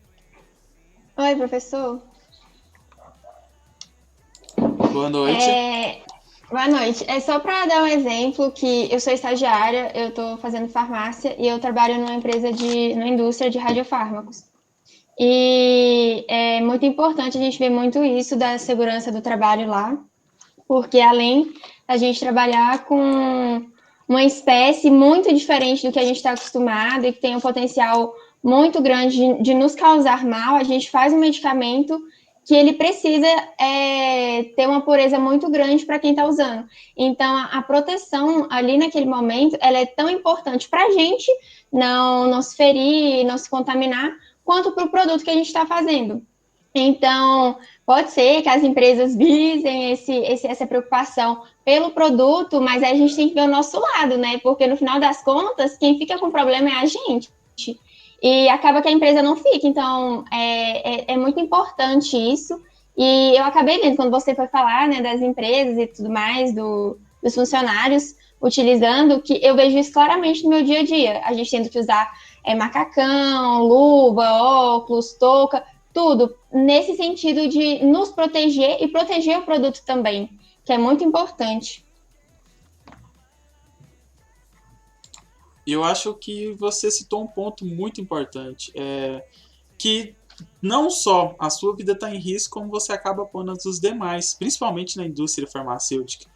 Oi, professor. Boa noite. Boa noite. É só para dar um exemplo que eu sou estagiária, eu estou fazendo farmácia e eu trabalho numa empresa numa indústria de radiofármacos. E é muito importante a gente ver muito isso da segurança do trabalho lá, porque além da gente trabalhar com uma espécie muito diferente do que a gente está acostumado e que tem um potencial muito grande de nos causar mal, a gente faz um medicamento que ele precisa ter uma pureza muito grande para quem está usando. Então, a proteção ali naquele momento, ela é tão importante para a gente não se ferir, não se contaminar, quanto para o produto que a gente está fazendo. Então, pode ser que as empresas visem essa preocupação pelo produto, mas aí a gente tem que ver o nosso lado, né? Porque no final das contas, quem fica com o problema é a gente. E acaba que a empresa não fica. Então, é muito importante isso. E eu acabei vendo, quando você foi falar, né, das empresas e tudo mais, dos funcionários utilizando, que eu vejo isso claramente no meu dia a dia. A gente tendo que usar macacão, luva, óculos, touca, tudo nesse sentido de nos proteger e proteger o produto também, que é muito importante. Eu acho que você citou um ponto muito importante, que não só a sua vida está em risco, como você acaba pondo as dos demais, principalmente na indústria farmacêutica.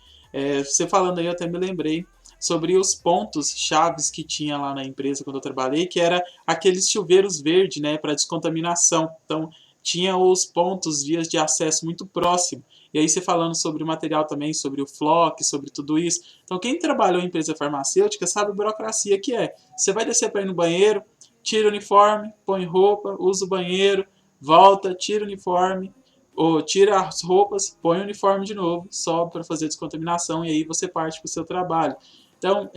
Você falando aí, eu até me lembrei sobre os pontos chaves que tinha lá na empresa quando eu trabalhei, que era aqueles chuveiros verdes, né, para descontaminação. Então, tinha os pontos, vias de acesso muito próximo. E aí você falando sobre o material também, sobre o flock, sobre tudo isso. Então, quem trabalhou em empresa farmacêutica sabe a burocracia que é. Você vai descer para ir no banheiro, tira o uniforme, põe roupa, usa o banheiro, volta, tira o uniforme, ou tira as roupas, põe o uniforme de novo, sobe para fazer descontaminação e aí você parte para o seu trabalho. Então,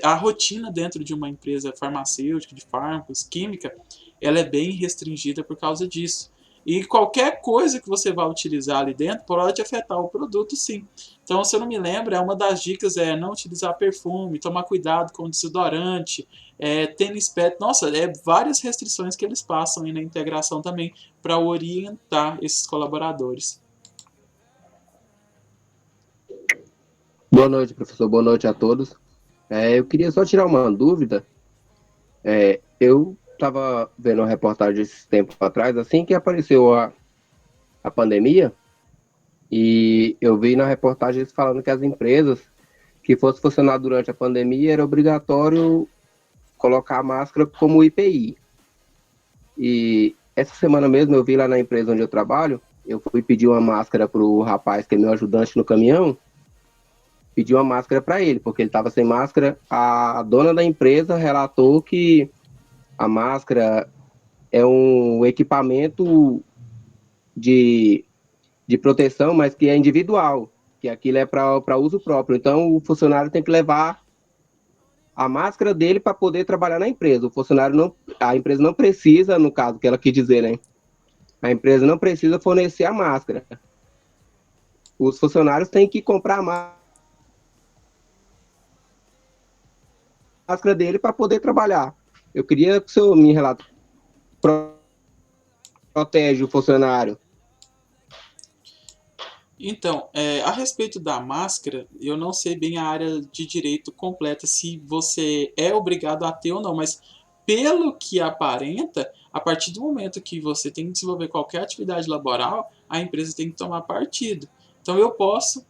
a rotina dentro de uma empresa farmacêutica, de fármacos, química, ela é bem restringida por causa disso. E qualquer coisa que você vai utilizar ali dentro pode afetar o produto, sim. Então, se eu não me lembro, uma das dicas é não utilizar perfume, tomar cuidado com o desodorante, tênis pet. Nossa, várias restrições que eles passam aí na integração também para orientar esses colaboradores. Boa noite, professor. Boa noite a todos. Eu queria só tirar uma dúvida. Eu estava vendo uma reportagem esse tempo atrás, assim que apareceu a pandemia, e eu vi na reportagem eles falando que as empresas que fossem funcionar durante a pandemia era obrigatório colocar a máscara como IPI. E essa semana mesmo eu vi lá na empresa onde eu trabalho, eu fui pedir uma máscara para o rapaz que é meu ajudante no caminhão, pedi uma máscara para ele, porque ele estava sem máscara. A dona da empresa relatou que a máscara é um equipamento de proteção, mas que é individual, que aquilo é para uso próprio. Então, o funcionário tem que levar a máscara dele para poder trabalhar na empresa. O funcionário a empresa não precisa, no caso que ela quis dizer, né? A empresa não precisa fornecer a máscara. Os funcionários têm que comprar a máscara dele para poder trabalhar. Eu queria que o senhor me relate. Protege o funcionário. Então, a respeito da máscara, eu não sei bem a área de direito completa, se você é obrigado a ter ou não, mas pelo que aparenta, a partir do momento que você tem que desenvolver qualquer atividade laboral, a empresa tem que tomar partido. Então eu posso,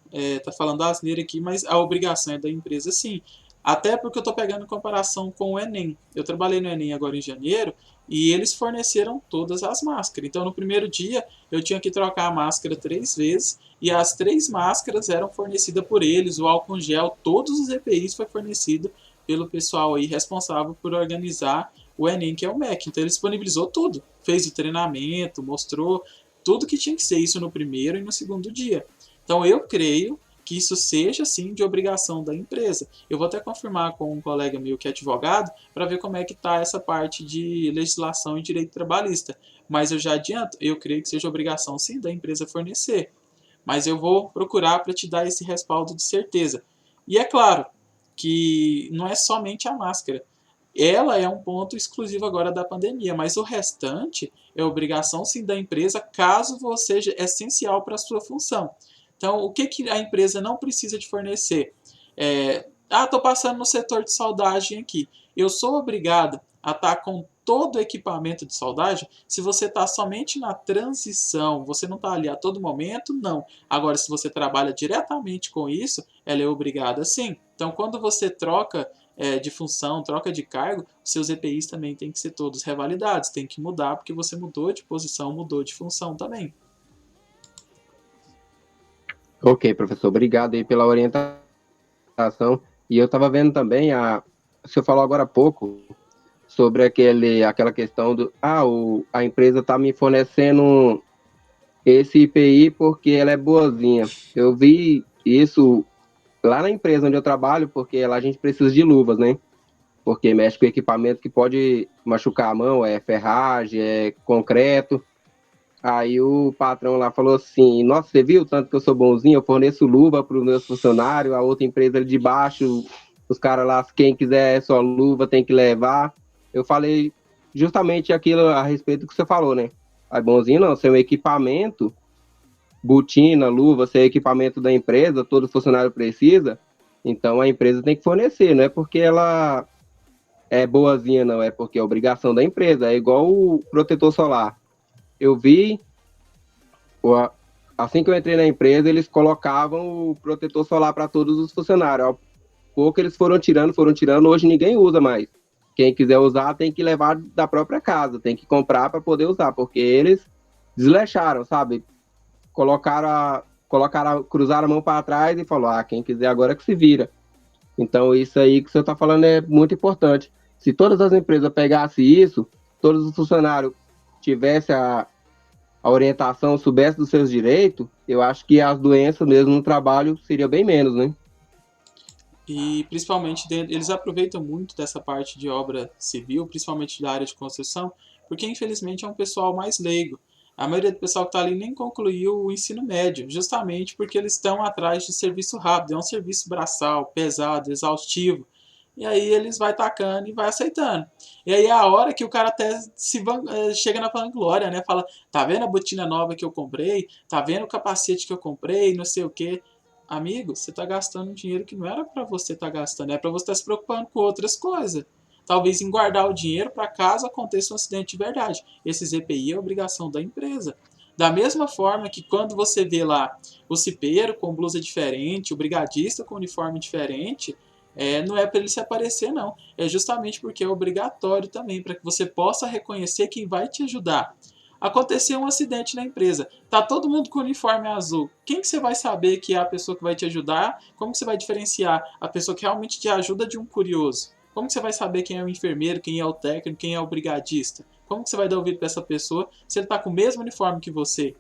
tá falando asneira aqui, mas a obrigação é da empresa sim. Até porque eu estou pegando em comparação com o Enem. Eu trabalhei no Enem agora em janeiro e eles forneceram todas as máscaras. Então no primeiro dia eu tinha que trocar a máscara 3 vezes e as 3 máscaras eram fornecidas por eles, o álcool gel, todos os EPIs foi fornecido pelo pessoal aí responsável por organizar o Enem, que é o MEC. Então ele disponibilizou tudo, fez o treinamento, mostrou tudo que tinha que ser isso no primeiro e no segundo dia. Então eu creio que isso seja sim de obrigação da empresa. Eu vou até confirmar com um colega meu que é advogado para ver como é que está essa parte de legislação e direito trabalhista. Mas eu já adianto, eu creio que seja obrigação sim da empresa fornecer. Mas eu vou procurar para te dar esse respaldo de certeza. E é claro que não é somente a máscara. Ela é um ponto exclusivo agora da pandemia, mas o restante é obrigação sim da empresa caso você seja essencial para a sua função. Então, o que a empresa não precisa de fornecer? Estou passando no setor de soldagem aqui. Eu sou obrigado a estar com todo o equipamento de soldagem. Se você está somente na transição, você não está ali a todo momento, não. Agora, se você trabalha diretamente com isso, ela é obrigada sim. Então, quando você troca de função, troca de cargo, seus EPIs também têm que ser todos revalidados, tem que mudar porque você mudou de posição, mudou de função também. Ok, professor, obrigado aí pela orientação. E eu estava vendo também, o senhor falou agora há pouco sobre aquela questão a empresa está me fornecendo esse IPI porque ela é boazinha. Eu vi isso lá na empresa onde eu trabalho, porque lá a gente precisa de luvas, né? Porque mexe com equipamento que pode machucar a mão, é ferragem, é concreto. Aí o patrão lá falou assim, nossa, você viu tanto que eu sou bonzinho, eu forneço luva para os meus funcionários, a outra empresa ali de baixo, os caras lá, quem quiser só luva tem que levar. Eu falei justamente aquilo a respeito do que você falou, né? Aí bonzinho não, seu equipamento, botina, luva, seu equipamento da empresa, todo funcionário precisa, então a empresa tem que fornecer, não é porque ela é boazinha não, é porque é obrigação da empresa, é igual o protetor solar. Eu vi, assim que eu entrei na empresa, eles colocavam o protetor solar para todos os funcionários. Ao pouco eles foram tirando, hoje ninguém usa mais. Quem quiser usar tem que levar da própria casa, tem que comprar para poder usar, porque eles desleixaram, sabe? Cruzaram a mão para trás e falou, quem quiser agora que se vira. Então isso aí que o senhor está falando é muito importante. Se todas as empresas pegassem isso, todos os funcionários tivessem a orientação, soubesse dos seus direitos, eu acho que as doenças mesmo no trabalho seria bem menos, né? E principalmente eles aproveitam muito dessa parte de obra civil, principalmente da área de construção, porque infelizmente é um pessoal mais leigo. A maioria do pessoal que está ali nem concluiu o ensino médio, justamente porque eles estão atrás de serviço rápido. É um serviço braçal, pesado, exaustivo. E aí eles vai tacando e vai aceitando. E aí é a hora que o cara até chega na vanglória, né? Fala, tá vendo a botina nova que eu comprei? Tá vendo o capacete que eu comprei? Não sei o quê. Amigo, você tá gastando um dinheiro que não era para você estar gastando, é para você estar se preocupando com outras coisas. Talvez em guardar o dinheiro para caso aconteça um acidente de verdade. Esse EPI é obrigação da empresa. Da mesma forma que quando você vê lá o cipeiro com blusa diferente, o brigadista com uniforme diferente, não é para ele se aparecer, não. É justamente porque é obrigatório também, para que você possa reconhecer quem vai te ajudar. Aconteceu um acidente na empresa, tá todo mundo com uniforme azul. Quem que você vai saber que é a pessoa que vai te ajudar? Como que você vai diferenciar a pessoa que realmente te ajuda de um curioso? Como que você vai saber quem é o enfermeiro, quem é o técnico, quem é o brigadista? Como que você vai dar ouvido para essa pessoa se ele está com o mesmo uniforme que você?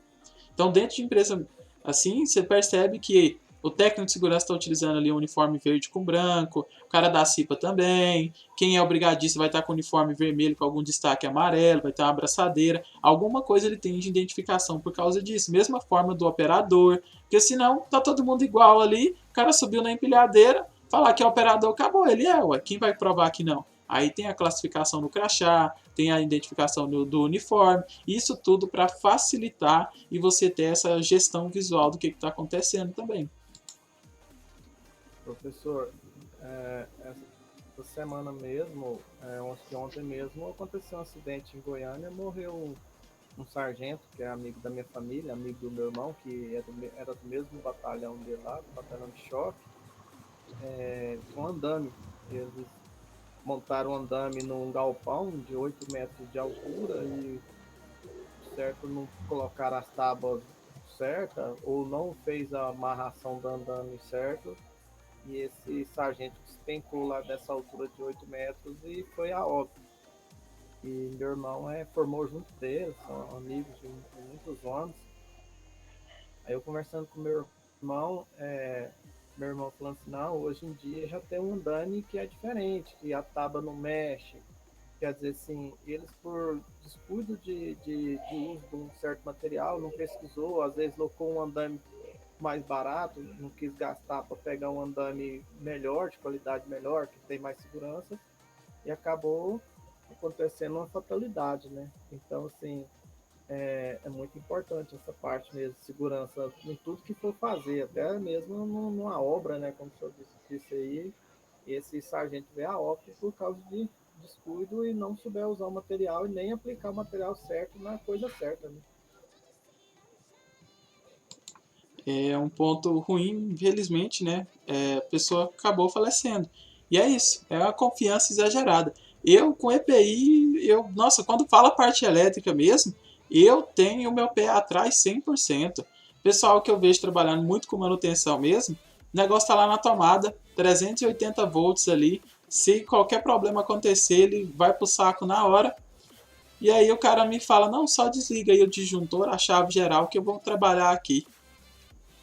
Então, dentro de empresa assim, você percebe que O técnico de segurança está utilizando ali um uniforme verde com branco, o cara da CIPA também, quem é o brigadista vai estar com o uniforme vermelho com algum destaque amarelo, vai ter uma abraçadeira, alguma coisa ele tem de identificação por causa disso. Mesma forma do operador, porque senão tá todo mundo igual ali, o cara subiu na empilhadeira, falar que é operador, acabou, ele é, ué, quem vai provar que não? Aí tem a classificação no crachá, tem a identificação do uniforme, isso tudo para facilitar e você ter essa gestão visual do que está acontecendo também. Professor, essa semana mesmo, ontem mesmo, aconteceu um acidente em Goiânia, morreu um sargento, que é amigo da minha família, amigo do meu irmão, que era do mesmo batalhão dele lá, do batalhão de choque, com andame. Eles montaram um andame num galpão de 8 metros de altura e, certo, não colocaram as tábuas certas ou não fez a amarração do andame certo. E esse sargento despencou lá dessa altura de 8 metros e foi a óbito. E meu irmão formou junto dele, são amigos de muitos anos. Aí eu conversando com meu irmão falando assim, não, hoje em dia já tem um andame que é diferente, que a tábua não mexe. Quer dizer assim, eles por descuido de uso de um certo material, não pesquisou, às vezes colocou um andame mais barato, não quis gastar para pegar um andame melhor, de qualidade melhor, que tem mais segurança, e acabou acontecendo uma fatalidade, né? Então, assim, é muito importante essa parte mesmo, de segurança em tudo que for fazer, até mesmo numa obra, né? Como o senhor disse aí, esse sargento veio a óbito por causa de descuido e não souber usar o material e nem aplicar o material certo na coisa certa, né? É um ponto ruim, infelizmente, né? A pessoa acabou falecendo. E é isso, é uma confiança exagerada. Eu, com EPI, nossa, quando fala parte elétrica mesmo, eu tenho o meu pé atrás 100%. Pessoal que eu vejo trabalhando muito com manutenção mesmo, o negócio tá lá na tomada, 380 volts ali. Se qualquer problema acontecer, ele vai pro saco na hora. E aí o cara me fala, não, só desliga aí o disjuntor, a chave geral, que eu vou trabalhar aqui.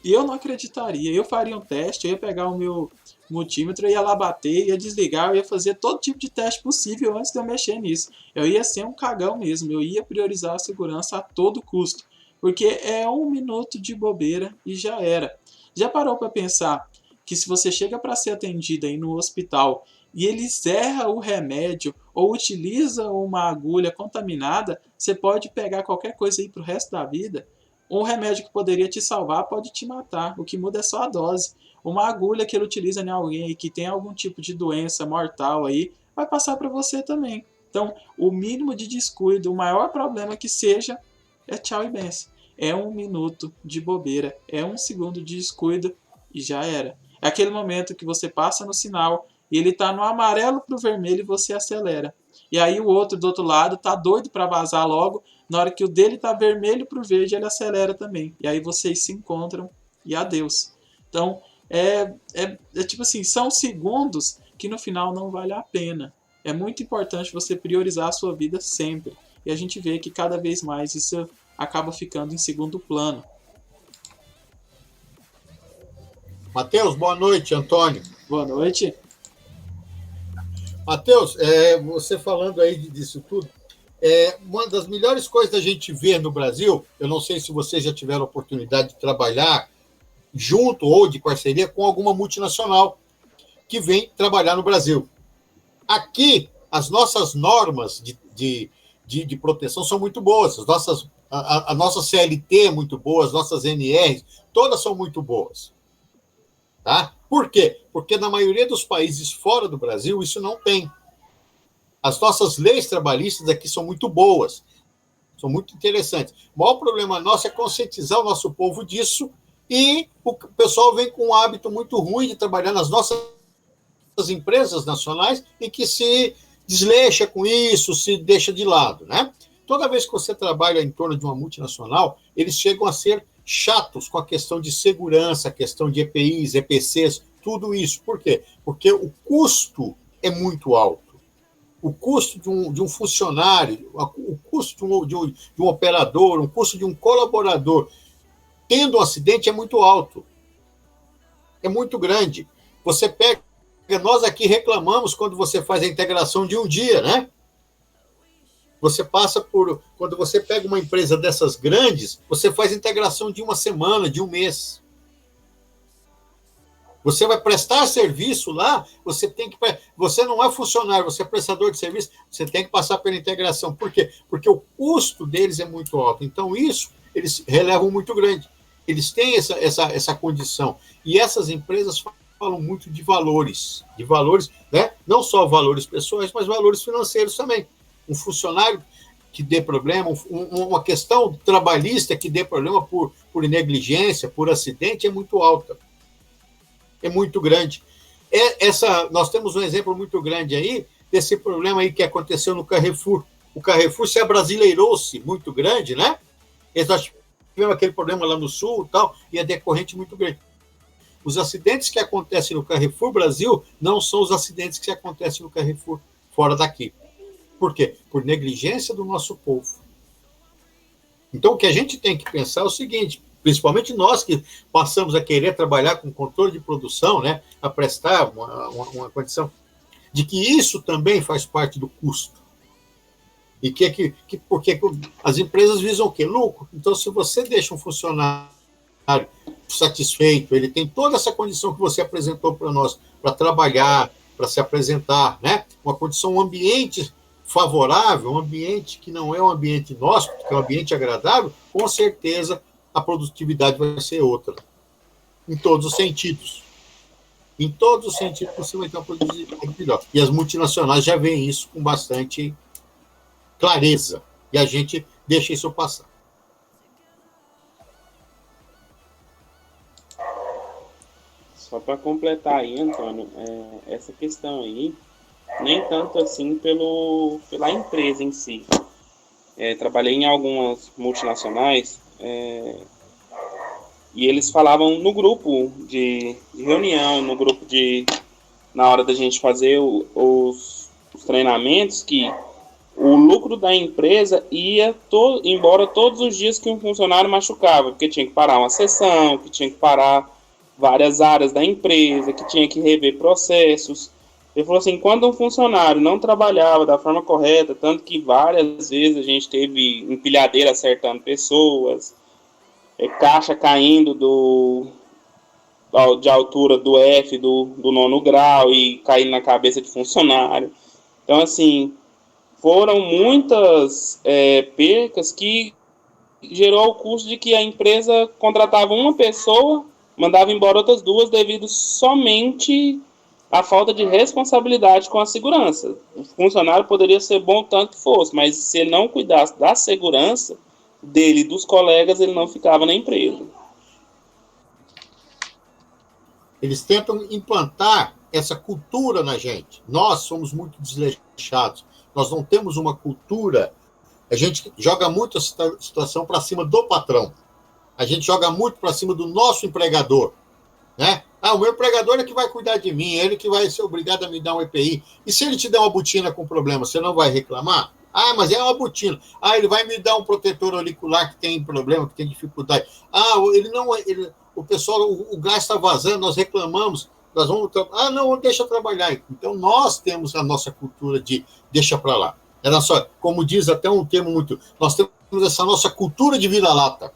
E eu não acreditaria. Eu faria um teste, eu ia pegar o meu multímetro, eu ia lá bater, ia desligar, eu ia fazer todo tipo de teste possível antes de eu mexer nisso. Eu ia ser um cagão mesmo, eu ia priorizar a segurança a todo custo. Porque é 1 minuto de bobeira e já era. Já parou para pensar que se você chega para ser atendido aí no hospital e eles erram o remédio ou utiliza uma agulha contaminada, você pode pegar qualquer coisa aí pro resto da vida? Um remédio que poderia te salvar pode te matar. O que muda é só a dose. Uma agulha que ele utiliza em alguém que tem algum tipo de doença mortal aí, vai passar para você também. Então, o mínimo de descuido, o maior problema que seja, é tchau e benção. É 1 minuto de bobeira, é 1 segundo de descuido e já era. É aquele momento que você passa no sinal e ele está no amarelo para o vermelho e você acelera. E aí o outro do outro lado tá doido para vazar logo. Na hora que o dele tá vermelho pro verde, ele acelera também. E aí vocês se encontram e adeus. Então, é tipo assim, são segundos que no final não vale a pena. É muito importante você priorizar a sua vida sempre. E a gente vê que cada vez mais isso acaba ficando em segundo plano. Matheus, boa noite, Antônio. Boa noite. Matheus, você falando aí disso tudo, uma das melhores coisas da gente ver no Brasil, eu não sei se vocês já tiveram a oportunidade de trabalhar junto ou de parceria com alguma multinacional que vem trabalhar no Brasil. Aqui, as nossas normas de proteção são muito boas, a nossa CLT é muito boa, as nossas NRs, todas são muito boas. Tá? Por quê? Porque na maioria dos países fora do Brasil isso não tem. As nossas leis trabalhistas aqui são muito boas, são muito interessantes. O maior problema nosso é conscientizar o nosso povo disso e o pessoal vem com um hábito muito ruim de trabalhar nas nossas empresas nacionais e que se desleixa com isso, se deixa de lado, né? Toda vez que você trabalha em torno de uma multinacional, eles chegam a ser chatos com a questão de segurança, a questão de EPIs, EPCs, tudo isso. Por quê? Porque o custo é muito alto. O custo de um funcionário, o custo de um operador, o custo de um colaborador tendo um acidente é muito alto. é muito grande. Você pega, nós aqui reclamamos quando você faz a integração de um dia, né? Você passa por, quando você pega uma empresa dessas grandes, você faz a integração de uma semana, de um mês. Você vai prestar serviço lá, você não é funcionário, você é prestador de serviço, você tem que passar pela integração. Por quê? Porque o custo deles é muito alto. Então, isso, eles relevam muito grande. Eles têm essa condição. E essas empresas falam muito de valores, né? Não só valores pessoais, mas valores financeiros também. Um funcionário que dê problema, uma questão trabalhista que dê problema por negligência, por acidente, é muito alta. É muito grande. Nós temos um exemplo muito grande aí desse problema aí que aconteceu no Carrefour. O Carrefour se abrasileirou-se muito grande, né? Nós tivemos aquele problema lá no Sul e é decorrente muito grande. Os acidentes que acontecem no Carrefour Brasil não são os acidentes que acontecem no Carrefour fora daqui. Por quê? Por negligência do nosso povo. Então, o que a gente tem que pensar é o seguinte, principalmente nós que passamos a querer trabalhar com controle de produção, né, a prestar uma condição, de que isso também faz parte do custo. E porque as empresas visam o quê? Lucro. Então, se você deixa um funcionário satisfeito, ele tem toda essa condição que você apresentou para nós, para trabalhar, para se apresentar, né, uma condição, um ambiente favorável, um ambiente que não é um ambiente nosso, que é um ambiente agradável, com certeza a produtividade vai ser outra. Em todos os sentidos. Em todos os sentidos você vai ter uma produtividade melhor. E as multinacionais já veem isso com bastante clareza. E a gente deixa isso passar. Só para completar aí, Antônio, essa questão aí, nem tanto assim pela empresa em si. Trabalhei em algumas multinacionais e eles falavam no grupo de reunião, no grupo na hora da gente fazer os treinamentos, que o lucro da empresa ia embora todos os dias que um funcionário machucava, porque tinha que parar uma sessão, que tinha que parar várias áreas da empresa, que tinha que rever processos. Ele falou assim, quando um funcionário não trabalhava da forma correta, tanto que várias vezes a gente teve empilhadeira acertando pessoas, caixa caindo de altura do F, do 9º grau, e caindo na cabeça de funcionário. Então, assim, foram muitas percas que gerou o custo de que a empresa contratava uma pessoa, mandava embora outras duas, devido somente a falta de responsabilidade com a segurança. O funcionário poderia ser bom tanto que fosse, mas se ele não cuidasse da segurança dele e dos colegas, ele não ficava na empresa. Eles tentam implantar essa cultura na gente. Nós somos muito desleixados. Nós não temos uma cultura. A gente joga muito a situação para cima do patrão. A gente joga muito para cima do nosso empregador. Né? O meu empregador é que vai cuidar de mim, ele que vai ser obrigado a me dar um EPI. E se ele te der uma botina com problema, você não vai reclamar? Mas é uma botina. Ele vai me dar um protetor auricular que tem problema, que tem dificuldade. O pessoal, o gás está vazando, nós reclamamos, nós vamos... não, deixa eu trabalhar. Então, nós temos a nossa cultura de deixa para lá. Como diz até um termo muito... Nós temos essa nossa cultura de vira-lata.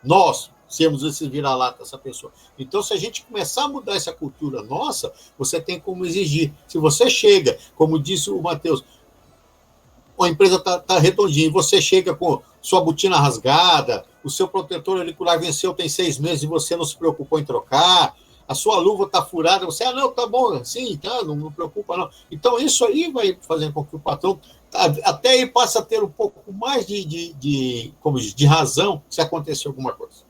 Nós sermos esse vira-lata, essa pessoa. Então, se a gente começar a mudar essa cultura nossa, você tem como exigir. Se você chega, como disse o Matheus, a empresa está redondinha, e você chega com sua botina rasgada, o seu protetor auricular venceu tem 6 meses e você não se preocupou em trocar, a sua luva está furada, você, não, tá bom, sim, tá, não preocupa não. Então, isso aí vai fazer com que o patrão, até ele passe a ter um pouco mais de razão se acontecer alguma coisa.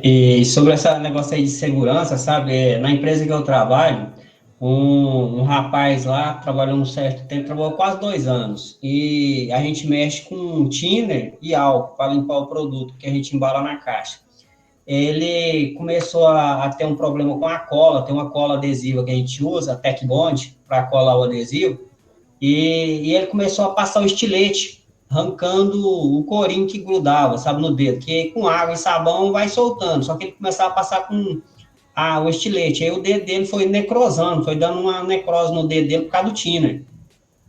E sobre esse negócio aí de segurança, sabe, na empresa que eu trabalho, um rapaz lá trabalhou um certo tempo, trabalhou quase 2 anos, e a gente mexe com thinner e álcool para limpar o produto que a gente embala na caixa. Ele começou a ter um problema com a cola, tem uma cola adesiva que a gente usa, a Tec Bond, para colar o adesivo, e ele começou a passar o estilete arrancando o corinho que grudava, sabe, no dedo, que com água e sabão vai soltando, só que ele começava a passar com o estilete, aí o dedo dele foi necrosando, foi dando uma necrose no dedo dele por causa do thinner.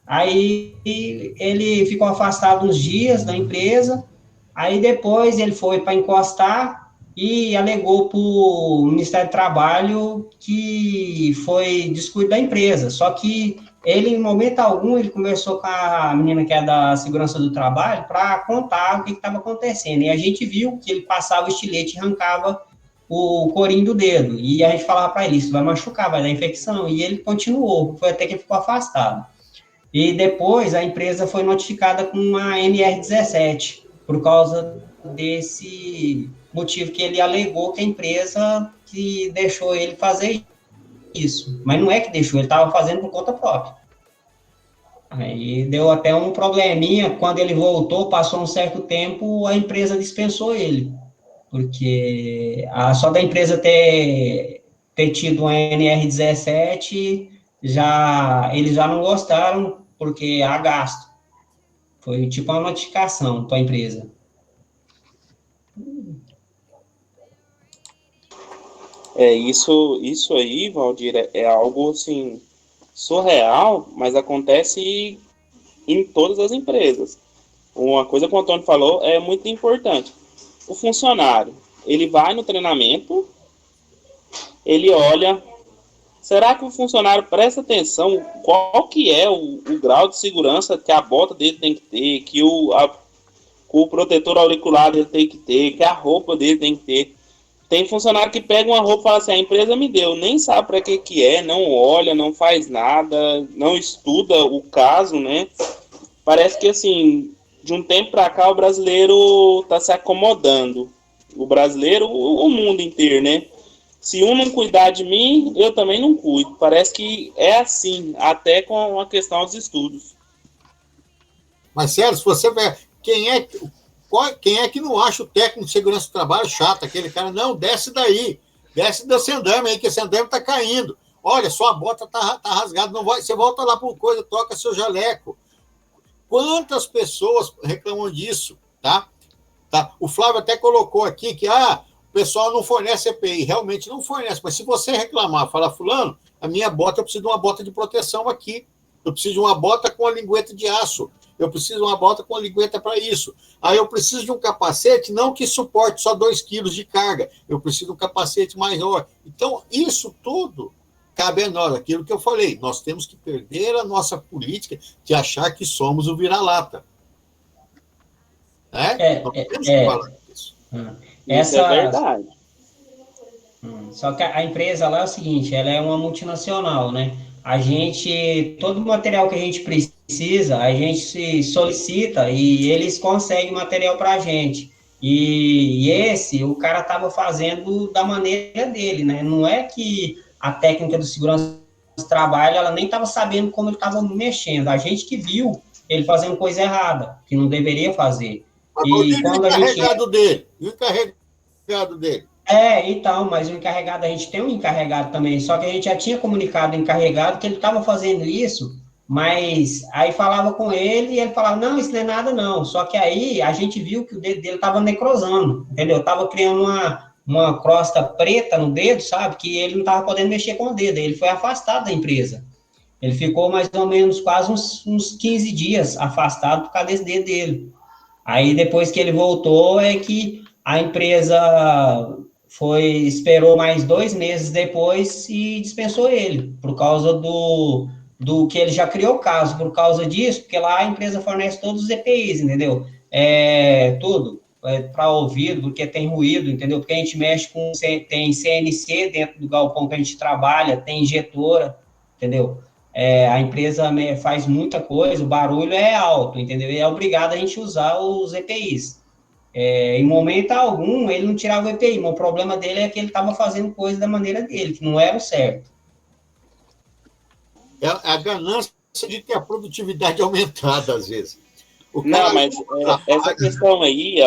Aí ele ficou afastado uns dias da empresa, aí depois ele foi para encostar e alegou para o Ministério do Trabalho que foi descuido da empresa, só que ele, em momento algum, ele conversou com a menina que é da segurança do trabalho para contar o que estava acontecendo, e a gente viu que ele passava o estilete e arrancava o corinho do dedo, e a gente falava para ele, isso vai machucar, vai dar infecção, e ele continuou, foi até que ele ficou afastado. E depois a empresa foi notificada com uma NR17, por causa desse motivo que ele alegou que a empresa que deixou ele fazer isso. Mas não é que deixou, ele estava fazendo por conta própria. Aí deu até um probleminha, quando ele voltou, passou um certo tempo, a empresa dispensou ele. Porque só da empresa ter tido uma NR17, eles já não gostaram, porque há gasto. Foi tipo uma notificação para a empresa. Isso aí, Valdir, é algo assim surreal, mas acontece em todas as empresas. Uma coisa que o Antônio falou é muito importante. O funcionário, ele vai no treinamento, ele olha, será que o funcionário presta atenção qual que é o grau de segurança que a bota dele tem que ter, que o protetor auricular dele tem que ter, que a roupa dele tem que ter. Tem funcionário que pega uma roupa e fala assim, a empresa me deu, nem sabe para que é, não olha, não faz nada, não estuda o caso, né? Parece que, assim, de um tempo para cá o brasileiro está se acomodando. O brasileiro, o mundo inteiro, né? Se um não cuidar de mim, eu também não cuido. Parece que é assim, até com a questão dos estudos. Mas, sério, se você ver, quem é que não acha o técnico de segurança do trabalho chato? Aquele cara, não, desce daí, desce desse andame aí, que esse andame está caindo. Olha, sua bota tá rasgada, não vai, você volta lá por coisa, toca seu jaleco. Quantas pessoas reclamam disso, tá? O Flávio até colocou aqui que o pessoal não fornece EPI. Realmente não fornece, mas se você reclamar, falar, fulano, a minha bota, eu preciso de uma bota de proteção aqui. Eu preciso de uma bota com a lingueta de aço. Eu preciso de uma bota com a lingueta para isso. Aí eu preciso de um capacete, não que suporte só 2 quilos de carga. Eu preciso de um capacete maior. Então, isso tudo cabe a nós, aquilo que eu falei. Nós temos que perder a nossa política de achar que somos o vira-lata. Nós temos que falar disso. Isso é verdade. Só que a empresa lá é o seguinte, ela é uma multinacional, né? Todo o material que a gente precisa, a gente se solicita e eles conseguem material para a gente. E o cara estava fazendo da maneira dele, né? Não é que a técnica do segurança do trabalho, ela nem estava sabendo como ele estava mexendo. A gente que viu ele fazendo coisa errada, que não deveria fazer. E quando o encarregado dele? E o encarregado dele? Então, mas o encarregado, a gente tem um encarregado também, só que a gente já tinha comunicado o encarregado que ele estava fazendo isso, mas aí falava com ele e ele falava, não, isso não é nada não, só que aí a gente viu que o dedo dele estava necrosando, entendeu? Estava criando uma crosta preta no dedo, sabe, que ele não estava podendo mexer com o dedo, ele foi afastado da empresa. Ele ficou mais ou menos quase uns 15 dias afastado por causa desse dedo dele. Aí depois que ele voltou é que a empresa esperou mais 2 meses depois e dispensou ele, por causa do que ele já criou caso, por causa disso, porque lá a empresa fornece todos os EPIs, entendeu? Tudo, para ouvido, porque tem ruído, entendeu? Porque a gente mexe tem CNC dentro do galpão que a gente trabalha, tem injetora, entendeu? A empresa faz muita coisa, o barulho é alto, entendeu? E é obrigado a gente usar os EPIs. Em momento algum, ele não tirava o EPI, mas o problema dele é que ele estava fazendo coisa da maneira dele, que não era o certo. É a ganância de ter a produtividade aumentada, às vezes. Mas essa questão aí,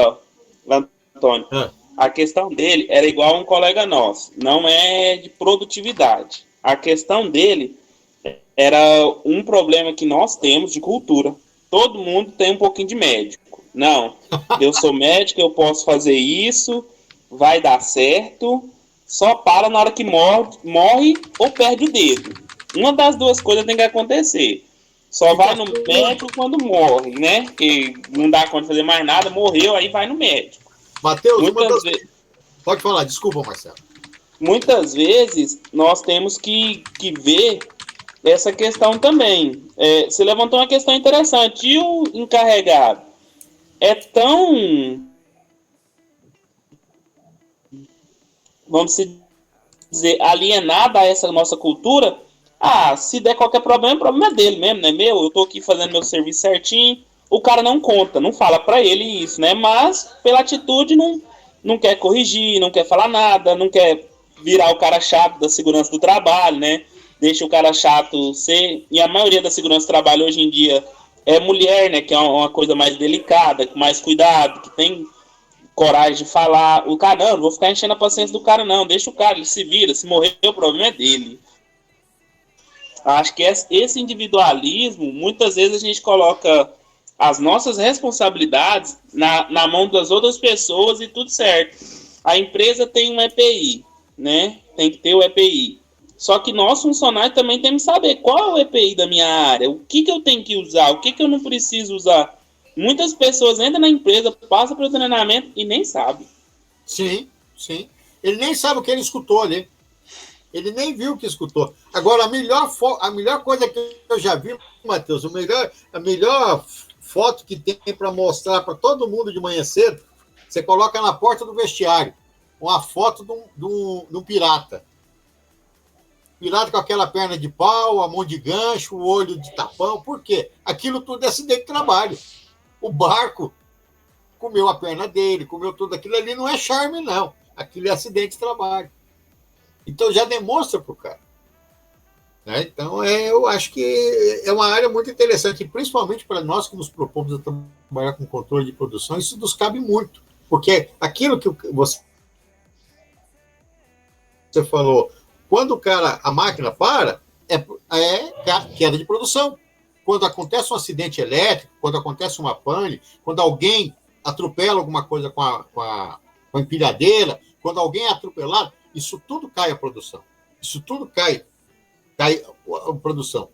Antônio, a questão dele era igual a um colega nosso, não é de produtividade. A questão dele era um problema que nós temos de cultura. todo mundo tem um pouquinho de médico. Não, eu sou médico, eu posso fazer isso, vai dar certo, só para na hora que morre ou perde o dedo. Uma das duas coisas tem que acontecer. Só vai no médico quando morre, né? Que não dá conta de fazer mais nada, morreu, aí vai no médico. Matheus, pode falar, desculpa, Marcelo. Muitas vezes nós temos que ver essa questão também. Você levantou uma questão interessante. E o encarregado é tão, vamos dizer, alienado a essa nossa cultura. Se der qualquer problema, o problema é dele mesmo, não é meu. Eu tô aqui fazendo meu serviço certinho. O cara não conta, não fala pra ele isso, né? Mas, pela atitude, não quer corrigir, não quer falar nada, não quer virar o cara chato da segurança do trabalho, né? Deixa o cara chato ser... E a maioria da segurança do trabalho hoje em dia é mulher, né? Que é uma coisa mais delicada, com mais cuidado, que tem coragem de falar. O cara, não vou ficar enchendo a paciência do cara, não. Deixa o cara, ele se vira. Se morrer, o problema é dele. Acho que esse individualismo, muitas vezes a gente coloca as nossas responsabilidades na mão das outras pessoas e tudo certo. A empresa tem um EPI, né? Tem que ter o EPI. Só que nós, funcionários, também temos que saber qual é o EPI da minha área, o que eu tenho que usar, o que eu não preciso usar. Muitas pessoas entram na empresa, passam pelo treinamento e nem sabem. Sim, sim. Ele nem sabe o que ele escutou ali. Ele nem viu o que escutou. Agora, a melhor coisa que eu já vi, Matheus, a melhor foto que tem para mostrar para todo mundo de manhã cedo, você coloca na porta do vestiário uma foto de um pirata. Pirata com aquela perna de pau, a mão de gancho, o olho de tapão. Por quê? Aquilo tudo é acidente de trabalho. O barco comeu a perna dele, comeu tudo aquilo ali. Não é charme, não. Aquilo é acidente de trabalho. Então, já demonstra para o cara. Né? Então, eu acho que é uma área muito interessante, principalmente para nós que nos propomos a trabalhar com controle de produção, isso nos cabe muito. Porque aquilo que você falou, quando a máquina para, é queda de produção. Quando acontece um acidente elétrico, quando acontece uma pane, quando alguém atropela alguma coisa com a empilhadeira, quando alguém é atropelado, isso tudo cai a produção. Isso tudo cai a produção.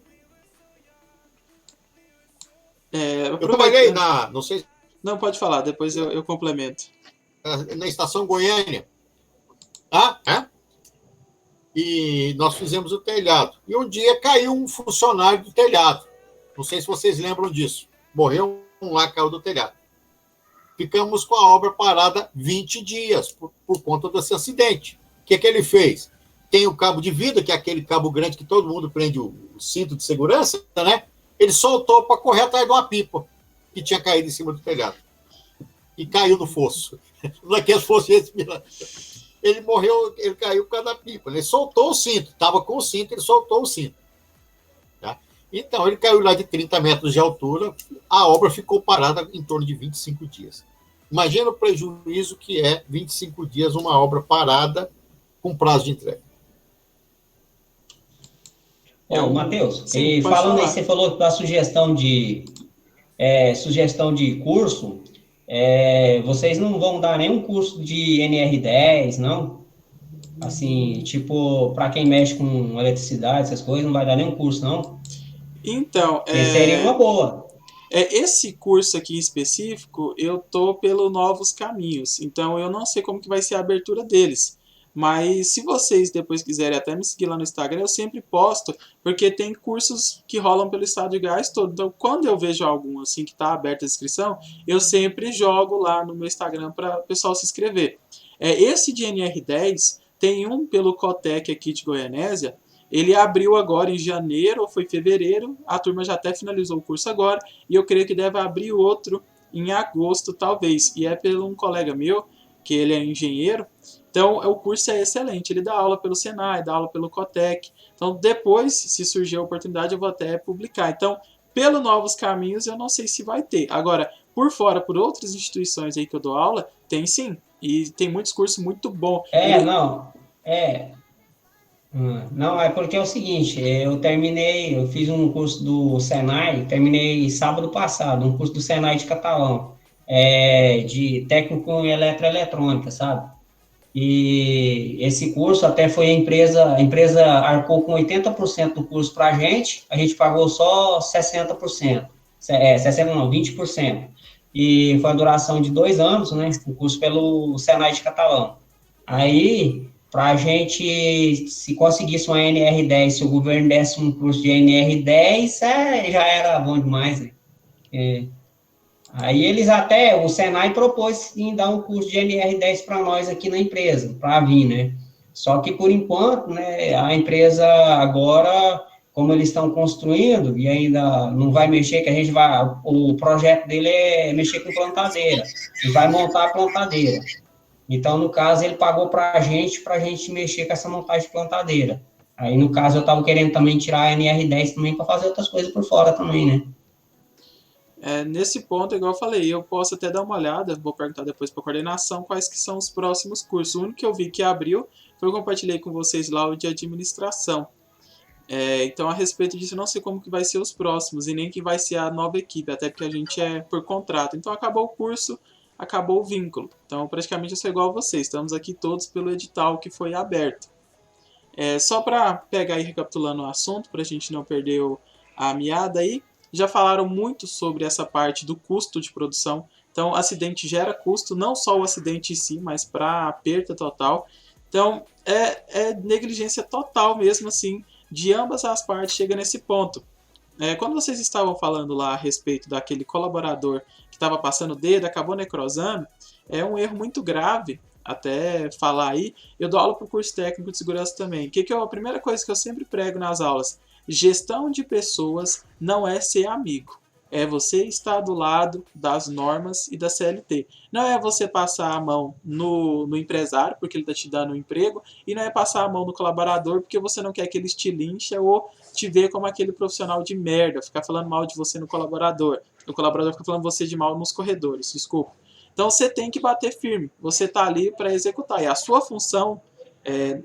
Eu trabalhei não sei... Não, pode falar, depois eu complemento. Na estação Goiânia. E nós fizemos o telhado. E um dia caiu um funcionário do telhado. Não sei se vocês lembram disso. Morreu lá, caiu do telhado. Ficamos com a obra parada 20 dias por conta desse acidente. O que ele fez? Tem o cabo de vida, que é aquele cabo grande que todo mundo prende o cinto de segurança, né? Ele soltou para correr atrás de uma pipa que tinha caído em cima do telhado. E caiu no fosso. Naquele fosso respirador. Ele morreu, ele caiu por causa da pipa. Ele soltou o cinto, estava com o cinto, ele soltou o cinto. Tá? Então, ele caiu lá de 30 metros de altura, a obra ficou parada em torno de 25 dias. Imagina o prejuízo que é 25 dias uma obra parada com prazo de entrega. Matheus, falando aí, você falou da sugestão de curso, vocês não vão dar nenhum curso de NR10, não? Assim, tipo, para quem mexe com eletricidade, essas coisas, não vai dar nenhum curso, não? Então, seria uma boa. Esse curso aqui em específico, eu tô pelo Novos Caminhos, então eu não sei como que vai ser a abertura deles. Mas se vocês depois quiserem até me seguir lá no Instagram, eu sempre posto, porque tem cursos que rolam pelo estado de Goiás todo. Então, quando eu vejo algum assim que está aberta a inscrição, eu sempre jogo lá no meu Instagram para o pessoal se inscrever. Esse de NR10, tem um pelo Cotec aqui de Goianésia, ele abriu agora em janeiro, ou foi fevereiro, a turma já até finalizou o curso agora, e eu creio que deve abrir outro em agosto, talvez. E é pelo um colega meu, que ele é engenheiro. Então, o curso é excelente. Ele dá aula pelo Senai, dá aula pelo Cotec. Então, depois, se surgir a oportunidade, eu vou até publicar. Então, pelo Novos Caminhos, eu não sei se vai ter. Agora, por fora, por outras instituições aí que eu dou aula, tem sim. E tem muitos cursos muito bons. Não, é porque é o seguinte, eu fiz um curso do Senai, terminei sábado passado, um curso do Senai de catalão, de técnico em eletroeletrônica, sabe? E esse curso até foi a empresa arcou com 80% do curso para a gente pagou só 60%, 60 não, 20%. E foi a duração de 2 anos, né? O curso pelo Senai de catalão. Aí, para a gente, se conseguisse uma NR10, se o governo desse um curso de NR10, já era bom demais, né? É, Aí o Senai propôs em dar um curso de NR10 para nós aqui na empresa, para vir, né? Só que, por enquanto, né, a empresa agora, como eles estão construindo, e ainda não vai mexer, o projeto dele é mexer com plantadeira, e vai montar a plantadeira. Então, no caso, ele pagou para a gente mexer com essa montagem de plantadeira. Aí, no caso, eu estava querendo também tirar a NR10 também para fazer outras coisas por fora também, né? Nesse ponto, igual eu falei, eu posso até dar uma olhada, vou perguntar depois para a coordenação quais que são os próximos cursos. O único que eu vi que abriu foi eu compartilhei com vocês lá o de administração. Então, a respeito disso, eu não sei como que vai ser os próximos e nem que vai ser a nova equipe, até porque a gente é por contrato. Então, acabou o curso, acabou o vínculo. Então, praticamente eu sou igual a vocês, estamos aqui todos pelo edital que foi aberto. Só para pegar e recapitulando o assunto, para a gente não perder a meada aí, já falaram muito sobre essa parte do custo de produção. Então, acidente gera custo, não só o acidente em si, mas para a perda total. Então, é negligência total mesmo, assim, de ambas as partes chega nesse ponto. Quando vocês estavam falando lá a respeito daquele colaborador que estava passando o dedo, acabou necrosando, é um erro muito grave, até falar aí. Eu dou aula para o curso técnico de segurança também. Que é a primeira coisa que eu sempre prego nas aulas? Gestão de pessoas não é ser amigo. É você estar do lado das normas e da CLT. Não é você passar a mão no empresário, porque ele está te dando um emprego, e não é passar a mão no colaborador, porque você não quer que ele te linche ou te ver como aquele profissional de merda, ficar falando mal de você no colaborador. O colaborador fica falando você de mal nos corredores, desculpa. Então você tem que bater firme. Você está ali para executar. E a sua função,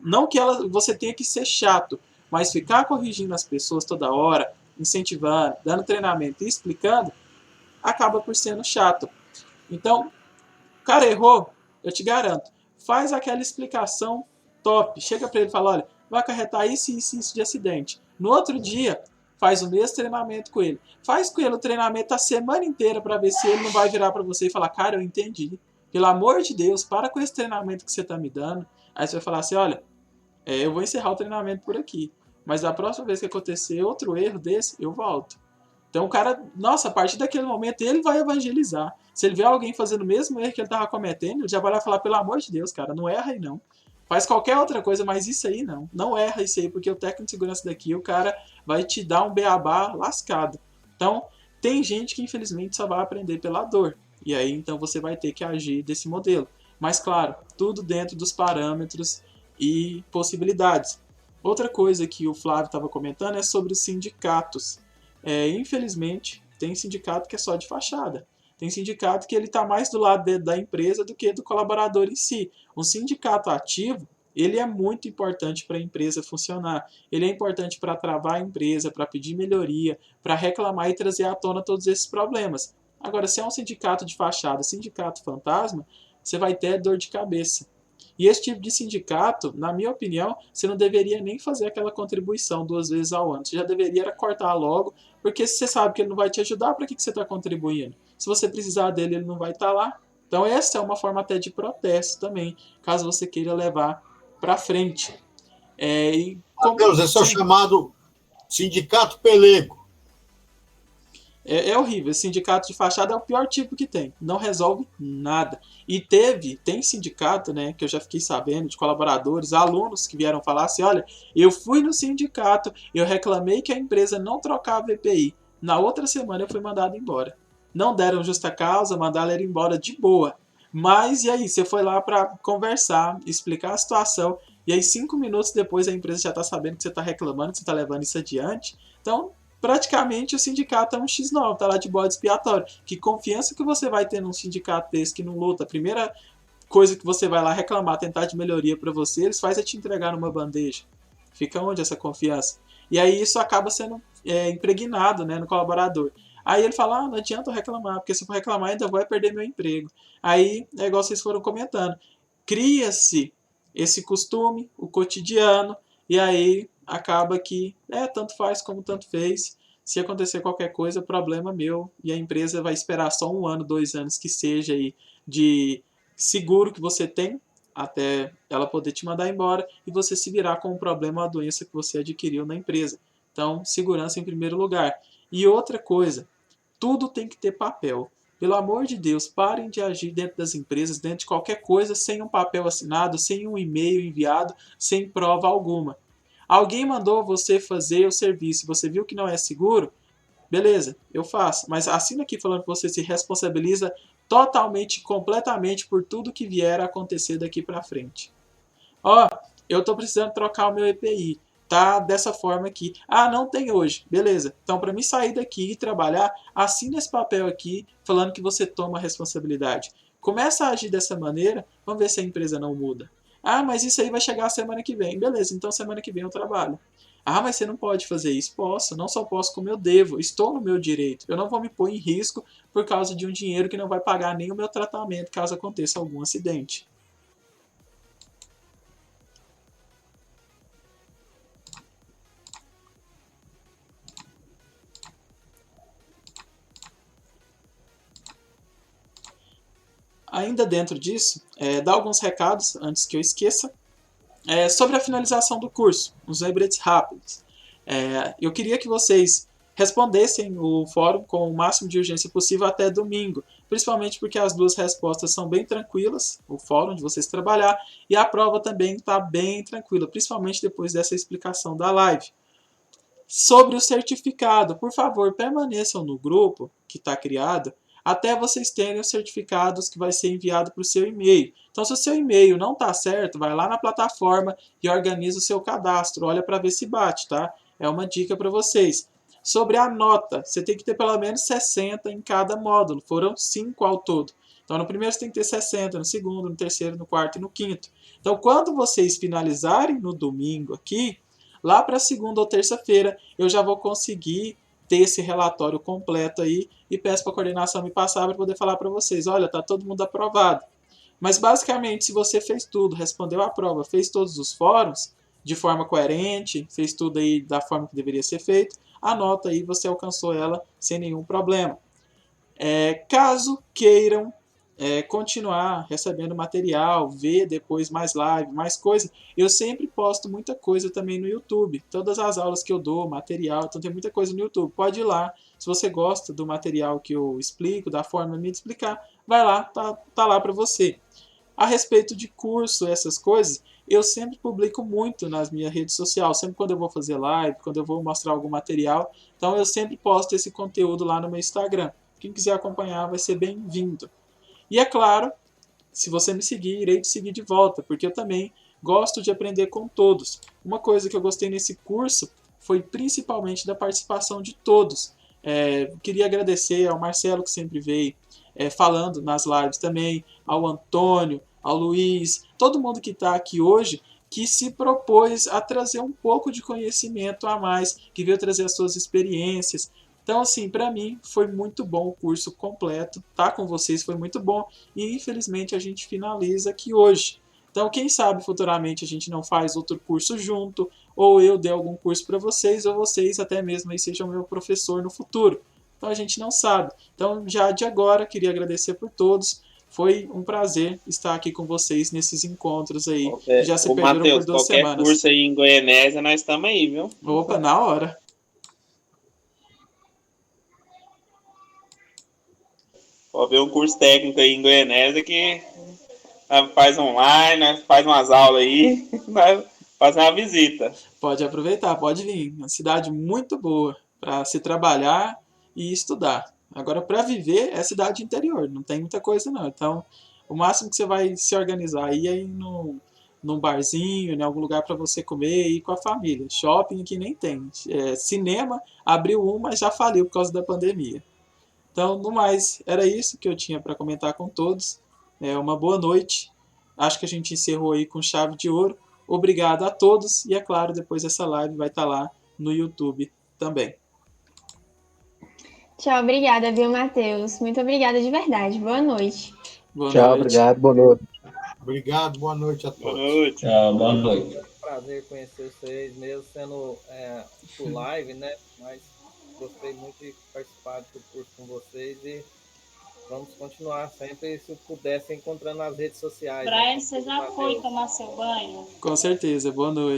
não que você tenha que ser chato, mas ficar corrigindo as pessoas toda hora, incentivando, dando treinamento e explicando, acaba por sendo chato. Então, o cara errou, eu te garanto, faz aquela explicação top. Chega para ele e fala, olha, vai acarretar isso, isso e isso de acidente. No outro dia, faz o mesmo treinamento com ele. Faz com ele o treinamento a semana inteira para ver se ele não vai virar para você e falar, cara, eu entendi. Pelo amor de Deus, para com esse treinamento que você está me dando. Aí você vai falar assim, olha, eu vou encerrar o treinamento por aqui. Mas da próxima vez que acontecer outro erro desse, eu volto. Então o cara, nossa, a partir daquele momento ele vai evangelizar. Se ele vê alguém fazendo o mesmo erro que ele estava cometendo, ele já vai lá falar, pelo amor de Deus, cara, não erra aí não. Faz qualquer outra coisa, mas isso aí não. Não erra isso aí, porque o técnico de segurança daqui, o cara vai te dar um beabá lascado. Então, tem gente que infelizmente só vai aprender pela dor. E aí, então, você vai ter que agir desse modelo. Mas, claro, tudo dentro dos parâmetros e possibilidades. Outra coisa que o Flávio estava comentando é sobre os sindicatos. Infelizmente, tem sindicato que é só de fachada. Tem sindicato que ele está mais do lado da empresa do que do colaborador em si. Um sindicato ativo, ele é muito importante para a empresa funcionar. Ele é importante para travar a empresa, para pedir melhoria, para reclamar e trazer à tona todos esses problemas. Agora, se é um sindicato de fachada, sindicato fantasma, você vai ter dor de cabeça. E esse tipo de sindicato, na minha opinião, você não deveria nem fazer aquela contribuição 2 vezes ao ano. Você já deveria cortar logo, porque se você sabe que ele não vai te ajudar, para que você está contribuindo? Se você precisar dele, ele não vai estar lá. Então essa é uma forma até de protesto também, caso você queira levar para frente. Mateus, esse é o chamado sindicato pelego. É horrível. Esse sindicato de fachada é o pior tipo que tem. Não resolve nada. E tem sindicato, né, que eu já fiquei sabendo, de colaboradores, alunos que vieram falar assim, olha, eu fui no sindicato, eu reclamei que a empresa não trocava EPI. Na outra semana eu fui mandado embora. Não deram justa causa, mandaram ele embora de boa. Mas e aí, você foi lá para conversar, explicar a situação, e aí 5 minutos depois a empresa já está sabendo que você está reclamando, que você está levando isso adiante. Então, praticamente o sindicato é um X9, tá lá de bode expiatório. Que confiança que você vai ter num sindicato desse que não luta? A primeira coisa que você vai lá reclamar, tentar de melhoria para você, eles fazem é te entregar numa bandeja. Fica onde essa confiança? E aí isso acaba sendo impregnado, né, no colaborador. Aí ele fala, não adianta eu reclamar, porque se eu for reclamar ainda vou perder meu emprego. Aí é igual vocês foram comentando. Cria-se esse costume, o cotidiano, e aí acaba que tanto faz como tanto fez. Se acontecer qualquer coisa, problema meu. E a empresa vai esperar só 1 ano, 2 anos que seja aí de seguro que você tem, até ela poder te mandar embora e você se virar com o problema ou a doença que você adquiriu na empresa. Então, segurança em primeiro lugar. E outra coisa, tudo tem que ter papel. Pelo amor de Deus, parem de agir dentro das empresas, dentro de qualquer coisa, sem um papel assinado, sem um e-mail enviado, sem prova alguma. Alguém mandou você fazer o serviço, você viu que não é seguro? Beleza, eu faço. Mas assina aqui falando que você se responsabiliza totalmente, completamente por tudo que vier a acontecer daqui para frente. Eu estou precisando trocar o meu EPI. Tá dessa forma aqui. Não tem hoje. Beleza. Então, para mim sair daqui e trabalhar, assina esse papel aqui falando que você toma a responsabilidade. Começa a agir dessa maneira, vamos ver se a empresa não muda. Mas isso aí vai chegar a semana que vem. Beleza, então semana que vem eu trabalho. Mas você não pode fazer isso. Posso, não só posso como eu devo. Estou no meu direito. Eu não vou me pôr em risco por causa de um dinheiro que não vai pagar nem o meu tratamento caso aconteça algum acidente. Ainda dentro disso, dar alguns recados antes que eu esqueça. Sobre a finalização do curso, os lembretes rápidos. Eu queria que vocês respondessem o fórum com o máximo de urgência possível até domingo, principalmente porque as 2 respostas são bem tranquilas, o fórum de vocês trabalhar, e a prova também está bem tranquila, principalmente depois dessa explicação da live. Sobre o certificado, por favor, permaneçam no grupo que está criado, até vocês terem os certificados que vai ser enviado para o seu e-mail. Então, se o seu e-mail não está certo, vai lá na plataforma e organiza o seu cadastro. Olha para ver se bate, tá? É uma dica para vocês. Sobre a nota, você tem que ter pelo menos 60 em cada módulo. Foram 5 ao todo. Então, no primeiro você tem que ter 60, no segundo, no terceiro, no quarto e no quinto. Então, quando vocês finalizarem no domingo aqui, lá para segunda ou terça-feira, eu já vou conseguir ter esse relatório completo aí e peço para a coordenação me passar para poder falar para vocês, olha, tá todo mundo aprovado. Mas basicamente, se você fez tudo, respondeu a prova, fez todos os fóruns de forma coerente, fez tudo aí da forma que deveria ser feito, a nota aí você alcançou ela sem nenhum problema. Caso queiram continuar recebendo material, ver depois mais live, mais coisa, eu sempre posto muita coisa também no YouTube. Todas as aulas que eu dou, material, então tem muita coisa no YouTube. Pode ir lá, se você gosta do material que eu explico, da forma minha de explicar, vai lá, tá lá para você. A respeito de curso, essas coisas, eu sempre publico muito nas minhas redes sociais, sempre quando eu vou fazer live, quando eu vou mostrar algum material, então eu sempre posto esse conteúdo lá no meu Instagram. Quem quiser acompanhar vai ser bem-vindo. E é claro, se você me seguir, irei te seguir de volta, porque eu também gosto de aprender com todos. Uma coisa que eu gostei nesse curso foi principalmente da participação de todos. Queria agradecer ao Marcelo, que sempre veio falando nas lives também, ao Antônio, ao Luiz, todo mundo que está aqui hoje, que se propôs a trazer um pouco de conhecimento a mais, que veio trazer as suas experiências. Então, assim, para mim foi muito bom o curso completo, tá com vocês foi muito bom e infelizmente a gente finaliza aqui hoje. Então, quem sabe futuramente a gente não faz outro curso junto, ou eu dê algum curso para vocês, ou vocês até mesmo aí sejam meu professor no futuro. Então, a gente não sabe. Então, já de agora, queria agradecer por todos. Foi um prazer estar aqui com vocês nesses encontros aí. Já se perderam Mateus, por 2 semanas. Qualquer curso aí em Goianésia, nós estamos aí, viu? Opa, na hora. Pode ver um curso técnico aí em Goianésia que faz online, faz umas aulas aí, faz uma visita. Pode aproveitar, pode vir. Uma cidade muito boa para se trabalhar e estudar. Agora, para viver, é cidade interior, não tem muita coisa não. Então, o máximo que você vai se organizar aí é ir num barzinho, em algum lugar para você comer e ir com a família. Shopping aqui nem tem. Cinema abriu mas já faliu por causa da pandemia. Então, no mais, era isso que eu tinha para comentar com todos. Uma boa noite. Acho que a gente encerrou aí com chave de ouro. Obrigado a todos e, é claro, depois essa live vai estar lá no YouTube também. Tchau, obrigada, viu, Matheus? Muito obrigada de verdade. Boa noite. Boa Tchau, noite. obrigado, boa noite. Obrigado, boa noite a Boa todos. noite. Tchau, boa noite. Foi um prazer conhecer vocês, mesmo sendo por live, né? Mas gostei muito de participar do curso com vocês e vamos continuar sempre, se puder, se encontrando nas redes sociais. Brian, Né? você já foi tomar seu banho? Com certeza. Boa noite.